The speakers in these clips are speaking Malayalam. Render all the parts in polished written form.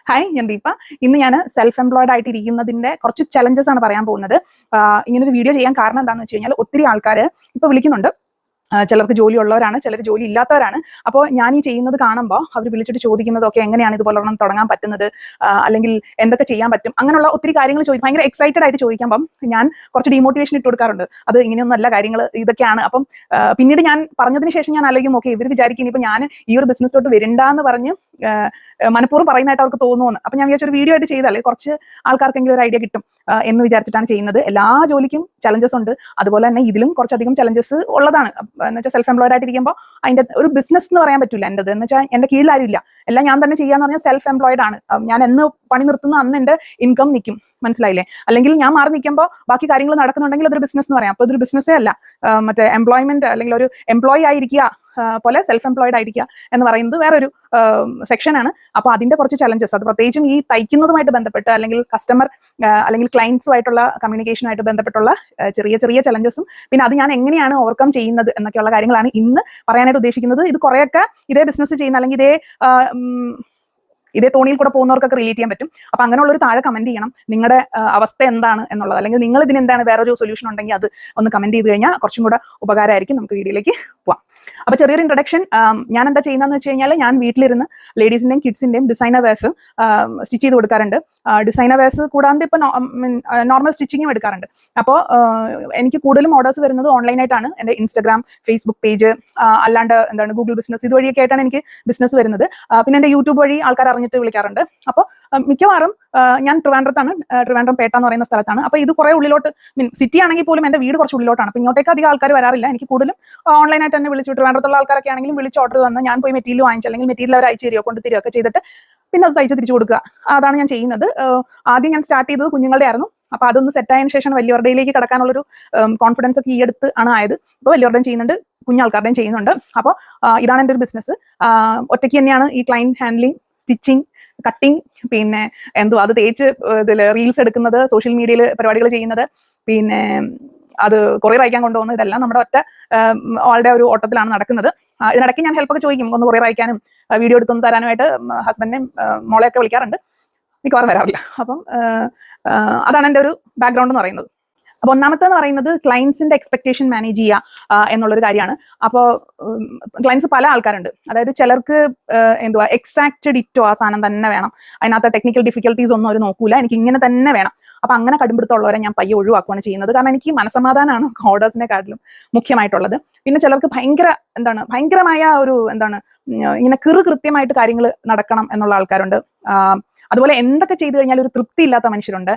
ഹായ്, ഞാൻ ദീപ. ഇന്ന് ഞാൻ സെൽഫ് എംപ്ലോയിഡ് ആയിട്ട് ഇരിക്കുന്നതിന്റെ കുറച്ച് ചലഞ്ചസ് ആണ് പറയാൻ പോകുന്നത്. ഇങ്ങനൊരു വീഡിയോ ചെയ്യാൻ കാരണം എന്താണെന്ന് വെച്ച് കഴിഞ്ഞാൽ ഒത്തിരി ആൾക്കാർ ഇപ്പോൾ വിളിക്കുന്നുണ്ട്. ചിലർക്ക് ജോലി ഉള്ളവരാണ്, ചിലർ ജോലി ഇല്ലാത്തവരാണ്. അപ്പോൾ ഞാൻ ഈ ചെയ്യുന്നത് കാണുമ്പോൾ അവർ വിളിച്ചിട്ട് ചോദിക്കുന്നതൊക്കെ എങ്ങനെയാണ് ഇതുപോലെ ഒരെണ്ണം തുടങ്ങാൻ പറ്റുന്നത്, അല്ലെങ്കിൽ എന്തൊക്കെ ചെയ്യാൻ പറ്റും, അങ്ങനെയുള്ള ഒത്തിരി കാര്യങ്ങൾ ഭയങ്കര എക്സൈറ്റഡ് ആയിട്ട് ചോദിക്കുമ്പം ഞാൻ കുറച്ച് ഡീമോട്ടിവേഷൻ ഇട്ട് കൊടുക്കാറുണ്ട്. അത് ഇങ്ങനെയൊന്നുമല്ല കാര്യങ്ങൾ, ഇതൊക്കെയാണ്. അപ്പം പിന്നീട് ഞാൻ പറഞ്ഞതിന് ശേഷം ഞാൻ ആലോചിക്കും, ഓക്കെ, ഇവർ വിചാരിക്കും ഇനിയിപ്പോൾ ഞാൻ ഈ ഒരു ബിസിനസ്സിലോട്ട് വരണ്ടെന്ന് പറഞ്ഞ് മനഃപൂർവ്വം പറയുന്നതായിട്ട് അവർക്ക് തോന്നുന്നു. അപ്പം ഞാൻ വിചാരിച്ചൊരു വീഡിയോ ആയിട്ട് ചെയ്താൽ കുറച്ച് ആൾക്കാർക്കെങ്കിലും ഒരു ഐഡിയ കിട്ടും എന്ന് വിചാരിച്ചിട്ടാണ് ചെയ്യുന്നത്. എല്ലാ ജോലിക്കും ചലഞ്ചസ് ഉണ്ട്, അതുപോലെ തന്നെ ഇതിലും കുറച്ചധികം ചലഞ്ചസ് ഉള്ളതാണ്. എന്ന് വെച്ചാൽ സെൽഫ് എംപ്ലോയിഡ് ആയിട്ടിരിക്കുമ്പോൾ അതിന്റെ ഒരു ബിസിനസ് എന്ന് പറയാൻ പറ്റില്ല. എൻ്റെ എന്ന് വെച്ചാൽ എൻ്റെ കീഴിൽ ആരും ഇല്ല, എല്ലാം ഞാൻ തന്നെ ചെയ്യാന്ന് പറഞ്ഞാൽ സെൽഫ് എംപ്ലോയിഡ് ആണ്. ഞാൻ എന്ന് പണി നിർത്തുന്ന അന്ന് എൻ്റെ ഇൻകം നിൽക്കും, മനസ്സിലായില്ലേ? അല്ലെങ്കിൽ ഞാൻ മാറി നിൽക്കുമ്പോൾ ബാക്കി കാര്യങ്ങൾ നടക്കുന്നുണ്ടെങ്കിൽ അതൊരു ബിസിനസ് എന്ന് പറയാം. അപ്പോൾ ഇതൊരു ബിസിനസ്സേ അല്ല. മറ്റേ എംപ്ലോയ്മെന്റ് അല്ലെങ്കിൽ ഒരു എംപ്ലോയി ആയിരിക്കുക പോലെ സെൽഫ് എംപ്ലോയിഡ് ആയിരിക്കുക എന്ന് പറയുന്നത് വേറൊരു സെക്ഷനാണ്. അപ്പോൾ അതിന്റെ കുറച്ച് ചലഞ്ചസ്, അത് പ്രത്യേകിച്ചും ഈ തയ്ക്കുന്നതുമായിട്ട് ബന്ധപ്പെട്ട് അല്ലെങ്കിൽ കസ്റ്റമർ അല്ലെങ്കിൽ ക്ലയൻസുമായിട്ടുള്ള കമ്മ്യൂണിക്കേഷനുമായിട്ട് ബന്ധപ്പെട്ടുള്ള ചെറിയ ചെറിയ ചലഞ്ചസും പിന്നെ അത് ഞാൻ എങ്ങനെയാണ് ഓവർകം ചെയ്യുന്നത് എന്നൊക്കെയുള്ള കാര്യങ്ങളാണ് ഇന്ന് പറയാനായിട്ട് ഉദ്ദേശിക്കുന്നത്. ഇത് കുറേയൊക്കെ ഇതേ ബിസിനസ് ചെയ്യുന്ന അല്ലെങ്കിൽ ഇതേ തോണിയിൽ കൂടെ പോകുന്നവർക്കൊക്കെ റിലേറ്റ് ചെയ്യാൻ പറ്റും. അപ്പൊ അങ്ങനെയുള്ളൊരു താഴെ കമന്റ് ചെയ്യണം നിങ്ങളുടെ അവസ്ഥ എന്താണ് എന്നുള്ളത്, അല്ലെങ്കിൽ നിങ്ങൾ ഇതിന് എന്താണ് വേറൊരു സൊല്യൂഷൻ ഉണ്ടെങ്കിൽ അത് ഒന്ന് കമന്റ് ചെയ്ത് കഴിഞ്ഞാൽ കുറച്ചും കൂടെ ഉപകാരമായിരിക്കും. നമുക്ക് വീഡിയോയിലേക്ക് പോവാം. അപ്പൊ ചെറിയൊരു ഇൻട്രൊഡക്ഷൻ. ഞാൻ എന്താ ചെയ്യുന്നതെന്ന് വെച്ച് കഴിഞ്ഞാൽ ഞാൻ വീട്ടിലിരുന്ന് ലേഡീസിന്റെയും കിഡ്സിന്റെയും ഡിസൈനർ വെയർസ് സ്റ്റിച്ച് ചെയ്ത് കൊടുക്കാറുണ്ട്. ഡിസൈനർ വെയർസ് കൂടാതെ ഇപ്പൊ നോർമൽ സ്റ്റിച്ചിങ്ങും എടുക്കാറുണ്ട്. അപ്പോൾ എനിക്ക് കൂടുതലും ഓർഡേഴ്സ് വരുന്നത് ഓൺലൈനായിട്ടാണ്. എൻ്റെ ഇൻസ്റ്റാഗ്രാം, ഫേസ്ബുക്ക് പേജ്, അല്ലാണ്ട് എന്താണ് ഗൂഗിൾ ബിസിനസ്, ഇതുവഴിയൊക്കെ ആയിട്ടാണ് എനിക്ക് ബിസിനസ് വരുന്നത്. പിന്നെ എൻ്റെ യൂട്യൂബ് വഴി ആൾക്കാർ അറിഞ്ഞിട്ട് വിളിക്കാറുണ്ട്. അപ്പോൾ മിക്കവാറും ഞാൻ ട്രിവാൻഡ്രത്താണ്, ട്രിവാൻഡ്രം പേട്ട എന്ന് പറയുന്ന സ്ഥലത്താണ്. അപ്പോൾ ഇത് കുറെ ഉള്ളിലോട്ട്, സിറ്റി ആണെങ്കിൽ പോലും എൻ്റെ വീട് കുറച്ച് ഉള്ളിലോട്ടാണ്. അപ്പോൾ ഇങ്ങോട്ടേക്ക് അധികം ആൾക്കാർ വരാറില്ല. എനിക്ക് കൂടുതലും ഓൺലൈനായിട്ട് തന്നെ വിളിച്ചു, ട്രിവാൻഡ്രത്തുള്ള ആൾക്കാരൊക്കെ ആണെങ്കിലും വിളിച്ച് ഓർഡർ തന്ന് ഞാൻ പോയി മെറ്റീരിയൽ വാങ്ങിച്ച് അല്ലെങ്കിൽ മെറ്റീരിയൽ അവർ അയച്ചു തരികയോ കൊണ്ട് തരികയോ ഒക്കെ ചെയ്തിട്ട് പിന്നെ അത് തയ്ച്ച് തിരിച്ചു കൊടുക്കുക. അതാണ് ഞാൻ ചെയ്യുന്നത്. ആദ്യം ഞാൻ സ്റ്റാർട്ട് ചെയ്തത് കുഞ്ഞുങ്ങളുടെ ആയിരുന്നു. അപ്പൊ അതൊന്ന് സെറ്റായതിനു ശേഷം വലിയവരുടെയിലേക്ക് കടക്കാനുള്ളൊരു കോൺഫിഡൻസ് ഒക്കെ ഈ അടുത്ത് ആണ് ആയത്. ഇപ്പോൾ വലിയവരുടെയും ചെയ്യുന്നുണ്ട്, കുഞ്ഞാൾക്കാരുടെയും ചെയ്യുന്നുണ്ട്. അപ്പോൾ ഇതാണ് എൻ്റെ ഒരു ബിസിനസ്. ഒറ്റയ്ക്ക് തന്നെയാണ് ഈ ക്ലയന്റ് ഹാൻഡ്ലിങ്, സ്റ്റിച്ചിങ്, കട്ടിങ്, പിന്നെ അത് തേച്ച് ഇതിൽ റീൽസ് എടുക്കുന്നത്, സോഷ്യൽ മീഡിയയിൽ പരിപാടികൾ ചെയ്യുന്നത്, പിന്നെ അത് കൊറിയർ അയക്കാൻ കൊണ്ടുപോകുന്നത്, ഇതെല്ലാം നമ്മുടെ ഒറ്റ ആളുടെ ഒരു ഓട്ടത്തിലാണ് നടക്കുന്നത്. ഇതിനിടയ്ക്ക് ഞാൻ ഹെൽപ്പൊക്കെ ചോദിക്കും, ഒന്ന് കൊറിയർ അയക്കാനും വീഡിയോ എടുത്തൊന്ന് തരാനുമായിട്ട് ഹസ്ബൻഡിനെയും മോളെയൊക്കെ വിളിക്കാറുണ്ട്. മിക്കവാറും വരാറില്ല. അപ്പം അതാണ് എൻ്റെ ഒരു ബാക്ക്ഗ്രൗണ്ട് എന്ന് പറയുന്നത്. അപ്പൊ ഒന്നാമത്തെന്ന് പറയുന്നത് ക്ലയൻസിന്റെ എക്സ്പെക്ടേഷൻ മാനേജ് ചെയ്യുക എന്നുള്ളൊരു കാര്യമാണ്. അപ്പോൾ ക്ലയൻസ് പല ആൾക്കാരുണ്ട്. അതായത് ചിലർക്ക് എക്സാക്ട് ഡിറ്റോ ആ സാധനം തന്നെ വേണം, അതിനകത്ത് ടെക്നിക്കൽ ഡിഫിക്കൽട്ടീസ് ഒന്നും അവർ നോക്കൂല, എനിക്ക് ഇങ്ങനെ തന്നെ വേണം. അപ്പൊ അങ്ങനെ കടുംപിടുത്തമുള്ളവരെ ഞാൻ പയ്യെ ഒഴിവാക്കുകയാണ് ചെയ്യുന്നത്. കാരണം എനിക്ക് മനസ്സമാധാനമാണ് ഓർഡേഴ്സിനെക്കാട്ടിലും മുഖ്യമായിട്ടുള്ളത്. പിന്നെ ചിലർക്ക് ഭയങ്കരമായ ഒരു ഇങ്ങനെ കൃത്യമായിട്ട് കാര്യങ്ങൾ നടക്കണം എന്നുള്ള ആൾക്കാരുണ്ട്. അതുപോലെ എന്തൊക്കെ ചെയ്തു കഴിഞ്ഞാൽ ഒരു തൃപ്തി ഇല്ലാത്ത മനുഷ്യരുണ്ട്.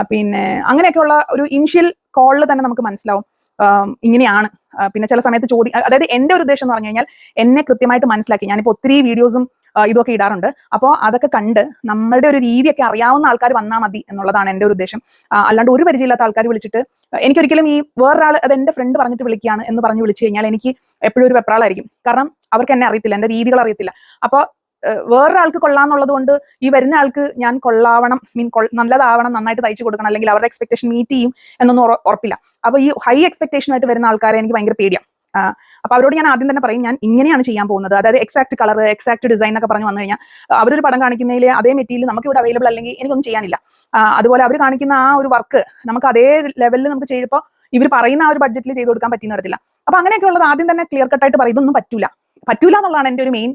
പിന്നെ അങ്ങനെയൊക്കെയുള്ള ഒരു ഇനിഷ്യൽ കോളിൽ തന്നെ നമുക്ക് മനസ്സിലാവും ഇങ്ങനെയാണ്. പിന്നെ ചില സമയത്ത് അതായത് എൻ്റെ ഒരു ഉദ്ദേശം എന്ന് പറഞ്ഞു കഴിഞ്ഞാൽ എന്നെ കൃത്യമായിട്ട് മനസ്സിലാക്കി, ഞാനിപ്പോൾ ഒത്തിരി വീഡിയോസും ഇതൊക്കെ ഇടാറുണ്ട്. അപ്പോൾ അതൊക്കെ കണ്ട് നമ്മളുടെ ഒരു രീതിയൊക്കെ അറിയാവുന്ന ആൾക്കാർ വന്നാൽ മതി എന്നുള്ളതാണ് എൻ്റെ ഒരു ഉദ്ദേശം. അല്ലാണ്ട് ഒരു പരിചയമില്ലാത്ത ആൾക്കാർ വിളിച്ചിട്ട് എനിക്കൊരിക്കലും ഈ വേറൊരാൾ അത് എൻ്റെ ഫ്രണ്ട് പറഞ്ഞിട്ട് വിളിക്കുകയാണ് എന്ന് പറഞ്ഞ് വിളിച്ചു കഴിഞ്ഞാൽ എനിക്ക് എപ്പോഴും ഒരു വെപ്രാളായിരിക്കും. കാരണം അവർക്ക് എന്നെ അറിയത്തില്ല, എൻ്റെ രീതികൾ അറിയത്തില്ല. അപ്പോൾ വേറൊരാൾക്ക് കൊള്ളാന്നുള്ളത് കൊണ്ട് ഈ വരുന്ന ആൾക്ക് ഞാൻ കൊള്ളാവണം, നല്ലതാവണം, നന്നായിട്ട് തയ്ച്ചു കൊടുക്കണം, അല്ലെങ്കിൽ അവരുടെ എക്സ്പെക്ടേഷൻ മീറ്റ് ചെയ്യും എന്നൊന്നും ഉറപ്പില്ല. അപ്പൊ ഈ ഹൈ എക്സ്പെക്ടേഷനായിട്ട് വരുന്ന ആൾക്കാരെ എനിക്ക് ഭയങ്കര പേടിയാണ്. അപ്പൊ അവരോട് ഞാൻ ആദ്യം തന്നെ പറയും, ഞാൻ ഇങ്ങനെയാണ് ചെയ്യാൻ പോകുന്നത്. അതായത് എക്സാക്ട് കളർ, എക്സാക്ട് ഡിസൈൻ എന്നൊക്കെ പറഞ്ഞു വന്നു കഴിഞ്ഞാൽ അവരൊരു പടം കാണിക്കുന്നതിൽ അതേ മെറ്റീരിയൽ നമുക്ക് ഇവിടെ അവൈലബിൾ അല്ലെങ്കിൽ എനിക്കൊന്നും ചെയ്യാനില്ല. അതുപോലെ അവർ കാണിക്കുന്ന ആ ഒരു വർക്ക് നമുക്ക് അതേ ലെവലിൽ നമുക്ക് ചെയ്തപ്പോൾ ഇവർ പറയുന്ന ആ ഒരു ബഡ്ജറ്റിൽ ചെയ്ത് കൊടുക്കാൻ പറ്റിയെന്ന് വരത്തില്ല. അപ്പൊ അങ്ങനെയൊക്കെ ഉള്ളത് ആദ്യം തന്നെ ക്ലിയർ കട്ടായിട്ട് പറയും, ഇതൊന്നും പറ്റൂല എന്നുള്ളതാണ് എൻ്റെ ഒരു മെയിൻ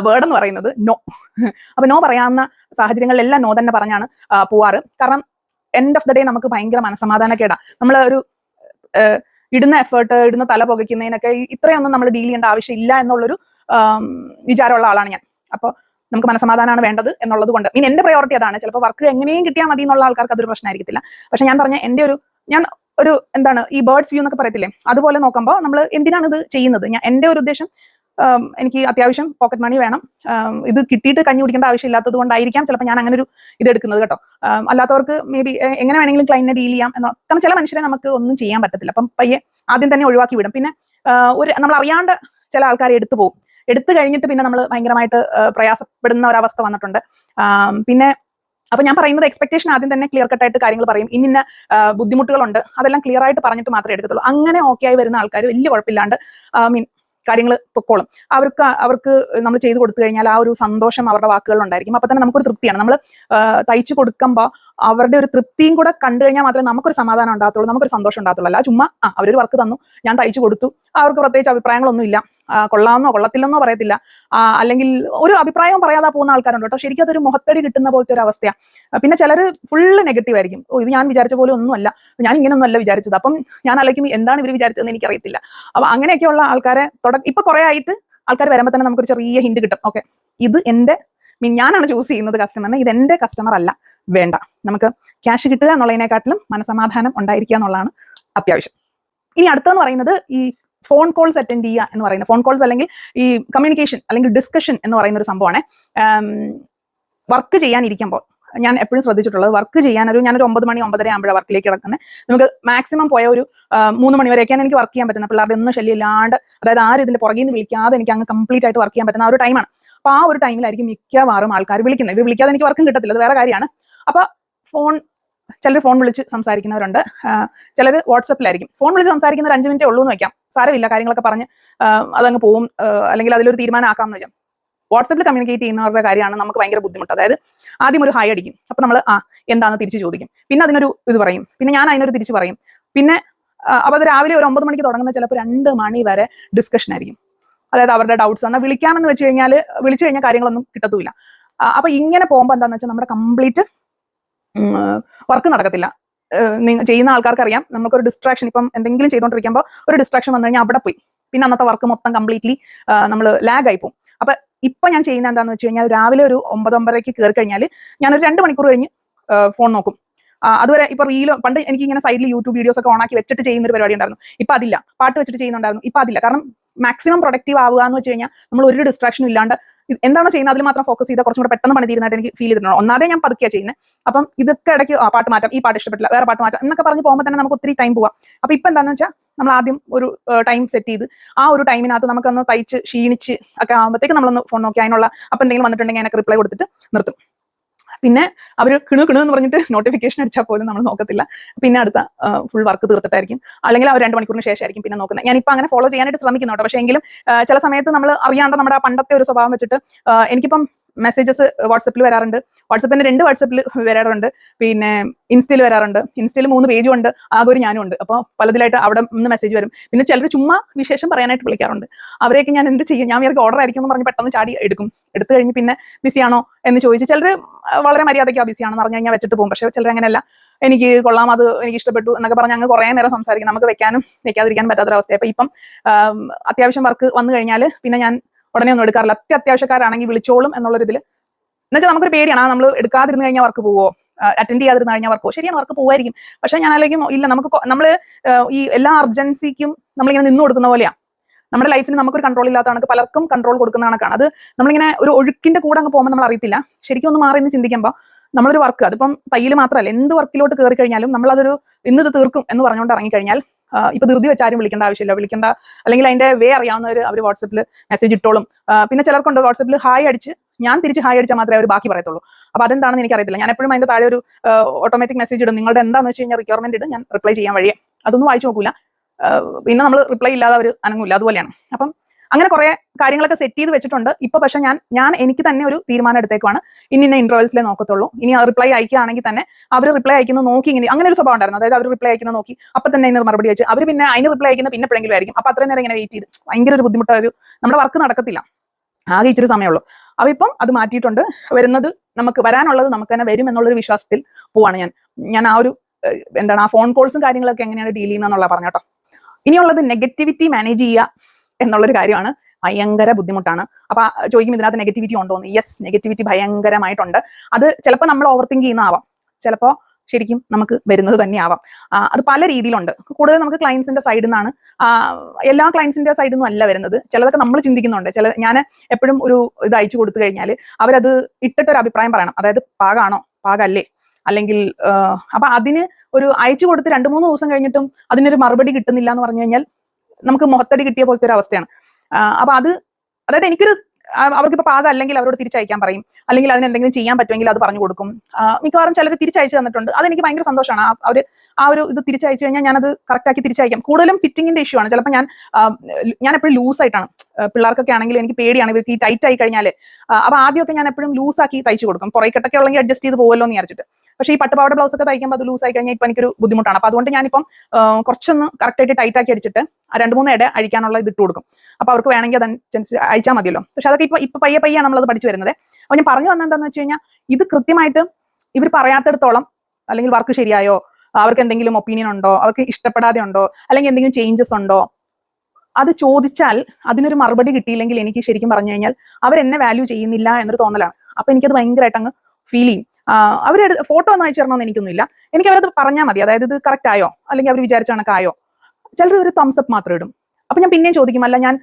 വേർഡ് എന്ന് പറയുന്നത്, നോ. അപ്പൊ നോ പറയാവുന്ന സാഹചര്യങ്ങളിലെല്ലാം നോ തന്നെ പറഞ്ഞാണ് പോവാറ്. കാരണം എൻഡ് ഓഫ് ദ ഡേ നമുക്ക് ഭയങ്കര മനസ്സമാധാനക്കേടാ. നമ്മൾ ഒരു ഇടുന്ന എഫേർട്ട്, ഇടുന്ന തല പുകയ്ക്കുന്നതിനൊക്കെ ഇത്രയൊന്നും നമ്മൾ ഡീൽ ചെയ്യേണ്ട ആവശ്യമില്ല എന്നുള്ളൊരു വിചാരമുള്ള ആളാണ് ഞാൻ. അപ്പോൾ നമുക്ക് മനസ്സമാധാനമാണ് വേണ്ടത് എന്നുള്ളത് കൊണ്ട് എൻ്റെ പ്രയോറിറ്റി അതാണ്. ചിലപ്പോൾ വർക്ക് എങ്ങനെയും കിട്ടിയാൽ മതി എന്നുള്ള ആൾക്കാർക്ക് അതൊരു പ്രശ്നമായിരിക്കത്തില്ല. പക്ഷെ ഞാൻ പറഞ്ഞ ഞാൻ ഒരു ഈ ബേർഡ്സ് വ്യൂ എന്നൊക്കെ പറയത്തില്ലേ, അതുപോലെ നോക്കുമ്പോൾ നമ്മൾ എന്തിനാണ് ഇത് ചെയ്യുന്നത്? എൻ്റെ ഒരു ഉദ്ദേശം, എനിക്ക് അത്യാവശ്യം പോക്കറ്റ് മണി വേണം, ഇത് കിട്ടിയിട്ട് കഞ്ഞി കുടിക്കേണ്ട ആവശ്യമില്ലാത്തത് കൊണ്ടായിരിക്കാം ചിലപ്പോൾ ഞാൻ അങ്ങനെ ഒരു ഇത് എടുക്കുന്നത് കേട്ടോ. അല്ലാത്തവർക്ക് മേ ബി എങ്ങനെ വേണമെങ്കിലും ക്ലയന്റിനെ ഡീൽ ചെയ്യാം കാരണം ചില മനുഷ്യരെ നമുക്ക് ഒന്നും ചെയ്യാൻ പറ്റത്തില്ല. അപ്പം പയ്യെ ആദ്യം തന്നെ ഒഴിവാക്കി വിടും. പിന്നെ നമ്മൾ അറിയാണ്ട് ചില ആൾക്കാരെ എടുത്തു കഴിഞ്ഞിട്ട് പിന്നെ നമ്മൾ ഭയങ്കരമായിട്ട് പ്രയാസപ്പെടുന്ന ഒരവസ്ഥ വന്നിട്ടുണ്ട്. പിന്നെ അപ്പൊ ഞാൻ പറയുന്നത് എക്സ്പെക്ടേഷൻ ആദ്യം തന്നെ ക്ലിയർ കട്ടായിട്ട് കാര്യങ്ങൾ പറയും. ഇന്ന ബുദ്ധിമുട്ടുകളുണ്ട്, അതെല്ലാം ക്ലിയർ ആയിട്ട് പറഞ്ഞിട്ട് മാത്രമേ എടുക്കത്തുള്ളൂ. അങ്ങനെ ഓക്കെ ആയി വരുന്ന ആൾക്കാർ വലിയ കുഴപ്പമില്ലാണ്ട് കാര്യങ്ങൾ പൊക്കോളും. അവർക്ക് നമ്മൾ ചെയ്തു കൊടുത്തു കഴിഞ്ഞാൽ ആ ഒരു സന്തോഷം അവരുടെ വാക്കുകളിലുണ്ടായിരിക്കും. അപ്പൊ തന്നെ നമുക്കൊരു തൃപ്തിയാണ്. നമ്മൾ തയ്ച്ചു കൊടുക്കുമ്പോൾ അവരുടെ ഒരു തൃപ്തിയും കൂടെ കണ്ടു കഴിഞ്ഞാൽ മാത്രമേ നമുക്കൊരു സമാധാനം ഉണ്ടാകത്തുള്ളൂ, നമുക്കൊരു സന്തോഷം ഉണ്ടാകത്തുള്ളൂ. അല്ല ചുമ്മാ അവരൊരു വർക്ക് തന്നു, ഞാൻ തയ്ച്ചു കൊടുത്തു, അവർക്ക് പ്രത്യേകിച്ച് അഭിപ്രായങ്ങളൊന്നും ഇല്ല, കൊള്ളാമെന്നോ കൊള്ളത്തില്ലെന്നോ പറയത്തില്ല, അല്ലെങ്കിൽ ഒരു അഭിപ്രായവും പറയാതെ പോകുന്ന ആൾക്കാരുണ്ട് കേട്ടോ. ശരിക്കും അതൊരു മുഖത്തടി കിട്ടുന്ന പോലത്തെ ഒരു അവസ്ഥയാണ്. പിന്നെ ചിലർ ഫുള്ള് നെഗറ്റീവ് ആയിരിക്കും. ഇത് ഞാൻ വിചാരിച്ച പോലെ ഒന്നുമല്ല, ഞാൻ ഇങ്ങനെയൊന്നും അല്ല വിചാരിച്ചത്, അപ്പം ഞാൻ ആലോചിക്കും എന്താണ് ഇവർ വിചാരിച്ചതെന്ന് എനിക്കറിയത്തില്ല. അപ്പൊ അങ്ങനെയൊക്കെയുള്ള ആൾക്കാരെ ഇപ്പൊ കുറെ ആയിട്ട് ആൾക്കാർ വരുമ്പോൾ തന്നെ നമുക്കൊരു ചെറിയ ഹിന്റ് കിട്ടും. ഓക്കെ, ഇത് എന്റെ ഞാനാണ് ചൂസ് ചെയ്യുന്നത് കസ്റ്റമറിനെ, ഇത് എന്റെ കസ്റ്റമർ അല്ല, വേണ്ട. നമുക്ക് ക്യാഷ് കിട്ടുക എന്നുള്ളതിനെക്കാട്ടിലും മനസമാധാനം ഉണ്ടായിരിക്കുക എന്നുള്ളതാണ് അത്യാവശ്യം. ഇനി അടുത്തെന്ന് പറയുന്നത് ഈ ഫോൺ കോൾസ് അറ്റൻഡ് ചെയ്യുക എന്ന് പറയുന്നത്. ഫോൺ കോൾസ് അല്ലെങ്കിൽ ഈ കമ്മ്യൂണിക്കേഷൻ അല്ലെങ്കിൽ ഡിസ്കഷൻ എന്ന് പറയുന്ന ഒരു സംഭവമാണ്. വർക്ക് ചെയ്യാനിരിക്കുമ്പോൾ ഞാൻ എപ്പോഴും ശ്രദ്ധിച്ചിട്ടുള്ളത്, വർക്ക് ചെയ്യാനൊരു ഞാനൊരു 9 മണി 9:30 ആകുമ്പോഴാണ് വർക്കിലേക്ക് കിടക്കുന്നത്. നമുക്ക് മാക്സിമം പോയ ഒരു 3 മണി വരെയൊക്കെയാണ് എനിക്ക് വർക്ക് ചെയ്യാൻ പറ്റുന്നത്. പിള്ളേരുടെ ഒന്നും ശല്യം ഇല്ലാണ്ട്, അതായത് ആരും ഇതിന്റെ പുറകിൽ നിന്ന് വിളിക്കാതെ എനിക്ക് അങ്ങ് കംപ്ലീറ്റ് ആയിട്ട് വർക്ക് ചെയ്യാൻ പറ്റുന്ന ആ ഒരു ടൈമാണ്. അപ്പൊ ആ ഒരു ടൈമിലായിരിക്കും മിക്കവാറും ആൾക്കാർ വിളിക്കുന്നത്. ഇവർ വിളിക്കാതെ എനിക്ക് വർക്കും കിട്ടത്തില്ല, അത് വേറെ കാര്യമാണ്. അപ്പൊ ചിലർ ഫോൺ വിളിച്ച് സംസാരിക്കുന്നവരുണ്ട്, ചിലർ വാട്സപ്പിലായിരിക്കും. ഫോൺ വിളിച്ച് സംസാരിക്കുന്ന 5 മിനിറ്റേ ഉള്ളൂ എന്ന് വെക്കാം, സാരമില്ല, കാര്യങ്ങളൊക്കെ പറഞ്ഞ് അതങ്ങ് പോവും, അല്ലെങ്കിൽ അതിലൊരു തീരുമാനം ആക്കാമെന്ന് വെച്ചാൽ. വാട്സപ്പിൽ കമ്മ്യൂണിക്കേറ്റ് ചെയ്യുന്നവരുടെ കാര്യമാണ് നമുക്ക് ഭയങ്കര ബുദ്ധിമുട്ട്. അതായത് ആദ്യം ഒരു ഹായ് അടിക്കും, അപ്പൊ നമ്മൾ എന്താണെന്ന് തിരിച്ച് ചോദിക്കും, പിന്നെ അതിനൊരു ഇത് പറയും, പിന്നെ ഞാൻ അതിനൊരു തിരിച്ച് പറയും, പിന്നെ അപ്പൊ അത് രാവിലെ ഒരു 9 മണിക്ക് തുടങ്ങുന്ന ചിലപ്പോൾ 2 മണി വരെ ഡിസ്കഷൻ ആയിരിക്കും. അതായത് അവരുടെ ഡൗട്ട്സ് എന്നാൽ വിളിക്കാമെന്ന് വെച്ച് കഴിഞ്ഞാൽ വിളിച്ചു കഴിഞ്ഞാൽ കാര്യങ്ങളൊന്നും കിട്ടത്തുമില്ല. അപ്പൊ ഇങ്ങനെ പോകുമ്പോൾ എന്താണെന്ന് വെച്ചാൽ നമ്മുടെ കംപ്ലീറ്റ് വർക്ക് നടക്കത്തില്ല. ചെയ്യുന്ന ആൾക്കാർക്ക് അറിയാം, നമുക്കൊരു ഡിസ്ട്രാക്ഷൻ, ഇപ്പം എന്തെങ്കിലും ചെയ്തുകൊണ്ടിരിക്കുമ്പോൾ ഒരു ഡിസ്ട്രാക്ഷൻ വന്നു കഴിഞ്ഞാൽ അവിടെ പോയി, പിന്നെ അന്നത്തെ വർക്ക് മൊത്തം കംപ്ലീറ്റ്ലി നമ്മൾ ലാഗ് ആയി പോകും. അപ്പൊ ഇപ്പൊ ഞാൻ ചെയ്യുന്ന എന്താണെന്ന് വെച്ച് കഴിഞ്ഞാൽ രാവിലെ ഒരു 9:30 കയറി കഴിഞ്ഞാൽ ഞാനൊരു 2 മണിക്കൂർ കഴിഞ്ഞ് ഫോൺ നോക്കും. അതുവരെ ഇപ്പൊ റീലോ, പണ്ട് എനിക്ക് ഇങ്ങനെ സൈഡിൽ യൂട്യൂബ് വീഡിയോസ് ഒക്കെ ഓണാക്കി വെച്ചിട്ട് ചെയ്യുന്ന ഒരു പരിപാടി ഉണ്ടായിരുന്നു. ഇപ്പൊ അതില്ല. പാട്ട് വെച്ചിട്ട് ചെയ്യുന്നുണ്ടായിരുന്നു, ഇപ്പൊ അതില്ല. കാരണം മാക്സിമം പ്രൊഡക്റ്റീവ് ആവുക എന്ന് വെച്ച് കഴിഞ്ഞാൽ നമ്മൾ ഒരു ഡിസ്ട്രാക്ഷനും ഇല്ലാണ്ട് എന്താണോ ചെയ്യുന്നത് അതിൽ മാത്രം ഫോക്കസ് ചെയ്താൽ കുറച്ചും കൂടെ പെട്ടെന്ന് പണി തീരുന്നതായിട്ട് എനിക്ക് ഫീൽ ചെയ്തിട്ടുണ്ട്. ഒന്നാമതേ ഞാൻ പതുക്കെയാണ് ചെയ്യുന്നത്. അപ്പം ഇതൊക്കെ ഇടയ്ക്ക് പാട്ട് മാറ്റാം, ഈ പാട്ട് ഇഷ്ടപ്പെട്ടില്ല, വേറെ പാട്ട് മാറ്റാം എന്നൊക്കെ പറഞ്ഞ് പോകുമ്പോൾ തന്നെ നമുക്ക് ഒത്തിരി ടൈം പോവാം. അപ്പൊ ഇപ്പൊ എന്താണെന്ന് വെച്ചാൽ നമ്മൾ ആദ്യം ഒരു ടൈം സെറ്റ് ചെയ്ത് ആ ഒരു ടൈമിനകത്ത് നമുക്കൊന്ന് തയ്ച്ച് ക്ഷീണിച്ച് ഒക്കെ ആകുമ്പോഴത്തേക്ക് നമ്മളൊന്ന് ഫോൺ നോക്കി അതിനുള്ള അപ്പം എന്തെങ്കിലും വന്നിട്ടുണ്ടെങ്കിൽ അതിനൊക്കെ റിപ്ലൈ കൊടുത്തിട്ട് നിർത്തും. പിന്നെ അവർ കിണു എന്ന് പറഞ്ഞിട്ട് നോട്ടിഫിക്കേഷൻ അടിച്ചാൽ പോലും നമ്മൾ നോക്കത്തില്ല. പിന്നെ അടുത്ത ഫുൾ വർക്ക് തീർത്തിട്ടായിരിക്കും, അല്ലെങ്കിൽ ആ 2 മണിക്കൂറിന് ശേഷമായിരിക്കും പിന്നെ നോക്കുന്നത്. ഞാനിപ്പോൾ അങ്ങനെ ഫോളോ ചെയ്യാനായിട്ട് ശ്രമിക്കുന്നു കേട്ടോ. പക്ഷേ എങ്കിലും ചില സമയത്ത് നമ്മൾ അറിയാണ്ട് നമ്മുടെ പണ്ടത്തെ ഒരു സ്വഭാവം വെച്ചിട്ട് എനിക്കിപ്പം മെസ്സേജസ് വാട്സപ്പിൽ വരാറുണ്ട്, വാട്സപ്പിന്റെ 2 വാട്സപ്പിൽ വരാറുണ്ട്, പിന്നെ ഇൻസ്റ്റയിൽ വരാറുണ്ട്. ഇൻസ്റ്റയിൽ 3 പേജും ഉണ്ട്, ആകെ ഒരു ഞാനും ഉണ്ട്. അപ്പോൾ പലതിലായിട്ട് അവിടെ നിന്ന് മെസ്സേജ് വരും. പിന്നെ ചിലർ ചുമ്മാ വിശേഷം പറയാനായിട്ട് വിളിക്കാറുണ്ട്. അവരെയൊക്കെ ഞാൻ എന്ത് ചെയ്യും, ഞാൻ ഇവർക്ക് ഓർഡർ ആയിരിക്കും എന്ന് പറഞ്ഞ് പെട്ടെന്ന് ചാടി എടുത്തു കഴിഞ്ഞ് പിന്നെ ബിസിയാണോ എന്ന് ചോദിച്ച് ചിലർ വളരെ മര്യാദയ്ക്ക് ബിസിയാണെന്ന് പറഞ്ഞു കഴിഞ്ഞാൽ വെച്ചിട്ട് പോകും. പക്ഷേ ചിലർ അങ്ങനെയല്ല, എനിക്ക് കൊള്ളാം, അത് എനിക്ക് ഇഷ്ടപ്പെട്ടു എന്നൊക്കെ പറഞ്ഞ് അങ്ങ് കുറേ നേരം സംസാരിക്കും. നമുക്ക് വെക്കാതിരിക്കാനും പറ്റാത്തൊരവസ്ഥ. അപ്പൊ ഇപ്പം അത്യാവശ്യം വർക്ക് വന്നു കഴിഞ്ഞാൽ പിന്നെ ഞാൻ ഉടനെ ഒന്നും എടുക്കാറില്ല. അത്യാവശ്യക്കാരാണെങ്കിൽ വിളിച്ചോളും എന്നുള്ളൊരു ഇതിൽ. എന്നുവെച്ചാൽ നമുക്കൊരു പേടിയാണ്, നമ്മൾ എടുക്കാതിരുന്ന് കഴിഞ്ഞാൽ വർക്ക് പോവോ, അറ്റൻഡ് ചെയ്യാതിരുന്ന് കഴിഞ്ഞാൽ വർക്ക് പോവോ. ശരിയാണ്, വർക്ക് പോവായിരിക്കും. പക്ഷെ ഞാൻ ആലോചിക്കും, ഇല്ല, നമ്മൾ ഈ എല്ലാ അർജൻസിക്കും നമ്മളിങ്ങനെ നിന്ന് കൊടുക്കുന്ന പോലെയാണ്. നമ്മുടെ ലൈഫിന് നമുക്കൊരു കൺട്രോൾ ഇല്ലാത്ത കണക്ക് പലർക്കും കൺട്രോൾ കൊടുക്കുന്ന കണക്കാണ്. അത് നമ്മളിങ്ങനെ ഒരു ഒഴുക്കിന്റെ കൂടെ അങ്ങ് പോകുമ്പോൾ നമ്മൾ അറിയത്തില്ല. ശരിക്കും ഒന്ന് മാറി എന്ന് ചിന്തിക്കുമ്പോൾ നമ്മളൊരു വർക്ക്, അതിപ്പം തയ്യൽ മാത്രമല്ല, എന്ത് വർക്കിലോട്ട് കയറി കഴിഞ്ഞാലും നമ്മളതൊരു ഇന്നത് തീർക്കും എന്ന് പറഞ്ഞുകൊണ്ട് ഇറങ്ങിക്കഴിഞ്ഞാൽ ഇപ്പൊ ധൃതി വെച്ചാരും വിളിക്കേണ്ട ആവശ്യമില്ല. അല്ലെങ്കിൽ അതിന്റെ വേ അറിയാവുന്നവർ അവർ വാട്സപ്പിൽ മെസ്സേജ് ഇട്ടോളും. പിന്നെ ചിലർക്കുണ്ട് വാട്സപ്പിൽ ഹായ് അടിച്ച് ഞാൻ തിരിച്ച് ഹായ് അടിച്ചാൽ മാത്രമേ അവർ ബാക്കി പറയത്തുള്ളൂ. അപ്പൊ അതെന്താണെന്ന് എനിക്കറിയത്തില്ല. ഞാൻ എപ്പോഴും അതിന്റെ താഴെ ഒരു ഓട്ടോമാറ്റിക് മെസ്സേജ് ഇടും, നിങ്ങളുടെ എന്താണെന്ന് വെച്ച് കഴിഞ്ഞാൽ റിക്വയർമെന്റ് ഇടും, ഞാൻ റിപ്ലൈ ചെയ്യാൻ വഴിയെ. അതൊന്നും വായിച്ചു നോക്കൂല, പിന്നെ നമ്മൾ റിപ്ലൈ ഇല്ലാതെ അവർ അനങ്ങൂല. അതുപോലെയാണ്. അപ്പം അങ്ങനെ കുറെ കാര്യങ്ങളൊക്കെ സെറ്റ് ചെയ്ത് വെച്ചിട്ടുണ്ട്. ഇപ്പൊ പക്ഷെ ഞാൻ എനിക്ക് തന്നെ ഒരു തീരുമാനം എടുത്തേക്കാണ്, ഇന്ന ഇന്റർവെൽസിലെ നോക്കത്തുള്ളൂ. ഇനി റിപ്ലൈ അയക്കുകയാണെങ്കിൽ തന്നെ അവർ റിപ്ലൈ അയക്കുന്നത് നോക്കി, ഇങ്ങനെ അങ്ങനെ ഒരു സ്വഭാവം ഉണ്ടായിരുന്നു. അതായത് അവർ റിപ്ലൈ അയക്കുന്നത് നോക്കി അപ്പൊ തന്നെ അതിന് മറുപടി അയച്ച് അവർ പിന്നെ അതിന് റിപ്ലൈ അയക്കുന്ന പിന്നെ എപ്പോഴെങ്കിലും ആയിരിക്കും. അപ്പൊ അത്രയും നേരം ഇങ്ങനെ വെയിറ്റ് ചെയ്ത് ഭയങ്കര ഒരു ബുദ്ധിമുട്ടൊരു നമ്മുടെ വർക്ക് നടക്കത്തില്ല, ആകെ ഇച്ചിരി സമയമുള്ളൂ. അപ്പൊ ഇപ്പം അത് മാറ്റിയിട്ടുണ്ട്. വരുന്നത് നമുക്ക് വരാനുള്ളത് നമുക്ക് തന്നെ വരും എന്നുള്ളൊരു വിശ്വാസത്തിൽ പോവാണ് ഞാൻ ആ ഒരു എന്താണ് ആ ഫോൺ കോൾസും കാര്യങ്ങളൊക്കെ എങ്ങനെയാണ് ഡീൽ ചെയ്യുന്നതെന്നുള്ള പറഞ്ഞോട്ടോ. ഇനിയുള്ളത് നെഗറ്റിവിറ്റി മാനേജ് ചെയ്യുക എന്നുള്ളൊരു കാര്യമാണ്. ഭയങ്കര ബുദ്ധിമുട്ടാണ്. അപ്പൊ ചോദിക്കും ഇതിനകത്ത് നെഗറ്റിവിറ്റി ഉണ്ടോന്ന്. യെസ്, നെഗറ്റിവിറ്റി ഭയങ്കരമായിട്ടുണ്ട്. അത് ചിലപ്പോൾ നമ്മൾ ഓവർ തിങ്ക് ചെയ്യുന്നതാവാം, ചിലപ്പോൾ ശരിക്കും നമുക്ക് വരുന്നത് തന്നെയാവാം. അത് പല രീതിയിലുണ്ട്. കൂടുതൽ നമുക്ക് ക്ലയൻസിന്റെ സൈഡിൽ നിന്നാണ്. എല്ലാ ക്ലയൻസിന്റെ സൈഡിൽ നിന്നും അല്ല വരുന്നത്. ചിലതൊക്കെ നമ്മൾ ചിന്തിക്കുന്നുണ്ട്. ഞാൻ എപ്പോഴും ഒരു ഇത് അയച്ചു കൊടുത്തു കഴിഞ്ഞാൽ അവരത് ഇട്ടിട്ടൊരു അഭിപ്രായം പറയണം. അതായത് പാകാണോ, പാകല്ലേ, അല്ലെങ്കിൽ അപ്പൊ അതിന് ഒരു അയച്ചു കൊടുത്ത് 2-3 ദിവസം കഴിഞ്ഞിട്ടും അതിനൊരു മറുപടി കിട്ടുന്നില്ല എന്ന് പറഞ്ഞു കഴിഞ്ഞാൽ നമുക്ക് മുഖത്തടി കിട്ടിയ പോലത്തെ ഒരു അവസ്ഥയാണ്. അപ്പൊ അതായത് എനിക്കൊരു അവർക്കിപ്പോൾ പാകം അല്ലെങ്കിൽ അവരോട് തിരിച്ചയക്കാൻ പറയും, അല്ലെങ്കിൽ അതിന് എന്തെങ്കിലും ചെയ്യാൻ പറ്റുമെങ്കിൽ അത് പറഞ്ഞു കൊടുക്കും. മിക്കവാറും ചിലർ തിരിച്ചയച്ചു തന്നിട്ടുണ്ട്. അതെനിക്ക് ഭയങ്കര സന്തോഷമാണ്. അവർ ഇത് തിരിച്ചയച്ചു കഴിഞ്ഞാൽ ഞാനത് കറക്റ്റാക്കി തിരിച്ചയക്കാം. കൂടുതലും ഫിറ്റിങ്ങിന്റെ ഇഷ്യൂ ആണ്. ചിലപ്പോൾ ഞാൻ എപ്പോഴും ലൂസായിട്ടാണ്, പിള്ളേർക്കൊക്കെ ആണെങ്കിൽ എനിക്ക് പേടിയാണ് ഇവർക്ക് ഈ ടൈറ്റ് ആയി കഴിഞ്ഞാൽ. അപ്പോൾ ആദ്യമൊക്കെ ഞാൻ എപ്പോഴും ലൂസാക്കി തയ്ച്ചു കൊടുക്കും, പുറകെട്ടൊക്കെ ഉള്ളെങ്കിൽ അഡ്ജസ്റ്റ് ചെയ്ത് പോകുമല്ലോ എന്ന് വിചാരിച്ചിട്ട്. പക്ഷേ ഈ പട്ടുപാവാട ബ്ലൗസ് ഒക്കെ തയ്ക്കുമ്പോൾ അത് ലൂസായി കഴിഞ്ഞാൽ ഇപ്പം എനിക്കൊരു ബുദ്ധിമുട്ടാണ്. അപ്പോൾ അതുകൊണ്ട് ഞാനിപ്പം കുറച്ചൊന്ന് കറക്റ്റായിട്ട് ടൈറ്റ് ആക്കി അടിച്ചിട്ട് 2-3 ഇട അഴിക്കാനുള്ള ഇത് ഇട്ട് കൊടുക്കും. അപ്പോൾ അവർക്ക് വേണമെങ്കിൽ അതനുസരിച്ച് അയച്ചാൽ മതിയല്ലോ. പക്ഷെ അതൊക്കെ ഇപ്പൊ പയ്യാണ് നമ്മളത് പഠിച്ചു വരുന്നത്. അപ്പോൾ ഞാൻ പറഞ്ഞു വന്നത് എന്താണെന്ന് വെച്ച് കഴിഞ്ഞാൽ, ഇത് കൃത്യമായിട്ട് ഇവർ പറയാത്തിടത്തോളം, അല്ലെങ്കിൽ വർക്ക് ശരിയായോ, അവർക്ക് എന്തെങ്കിലും ഒപ്പീനിയൻ ഉണ്ടോ, അവർക്ക് ഇഷ്ടപ്പെടാതെ ഉണ്ടോ, അല്ലെങ്കിൽ എന്തെങ്കിലും ചേഞ്ചസ് ഉണ്ടോ, അത് ചോദിച്ചാൽ അതിനൊരു മറുപടി കിട്ടിയില്ലെങ്കിൽ എനിക്ക് ശരിക്കും പറഞ്ഞു കഴിഞ്ഞാൽ അവരെന്നെ വാല്യൂ ചെയ്യുന്നില്ല എന്നൊരു തോന്നലാണ്. അപ്പൊ എനിക്കത് ഭയങ്കരമായിട്ട് അങ്ങ് ഫീൽ ചെയ്യും. അവർ ഫോട്ടോ ഒന്നും അയച്ചു തരണമെന്ന് എനിക്കൊന്നുമില്ല. എനിക്ക് അവരത് പറഞ്ഞാൽ മതി, അതായത് ഇത് കറക്റ്റ് ആയോ, അല്ലെങ്കിൽ അവർ വിചാരിച്ച കണക്കായോ. ചിലർ ഒരു തംസ് അപ്പ് മാത്രം ഇടും. അപ്പൊ ഞാൻ പിന്നെയും ചോദിക്കും, അല്ല ഞാൻ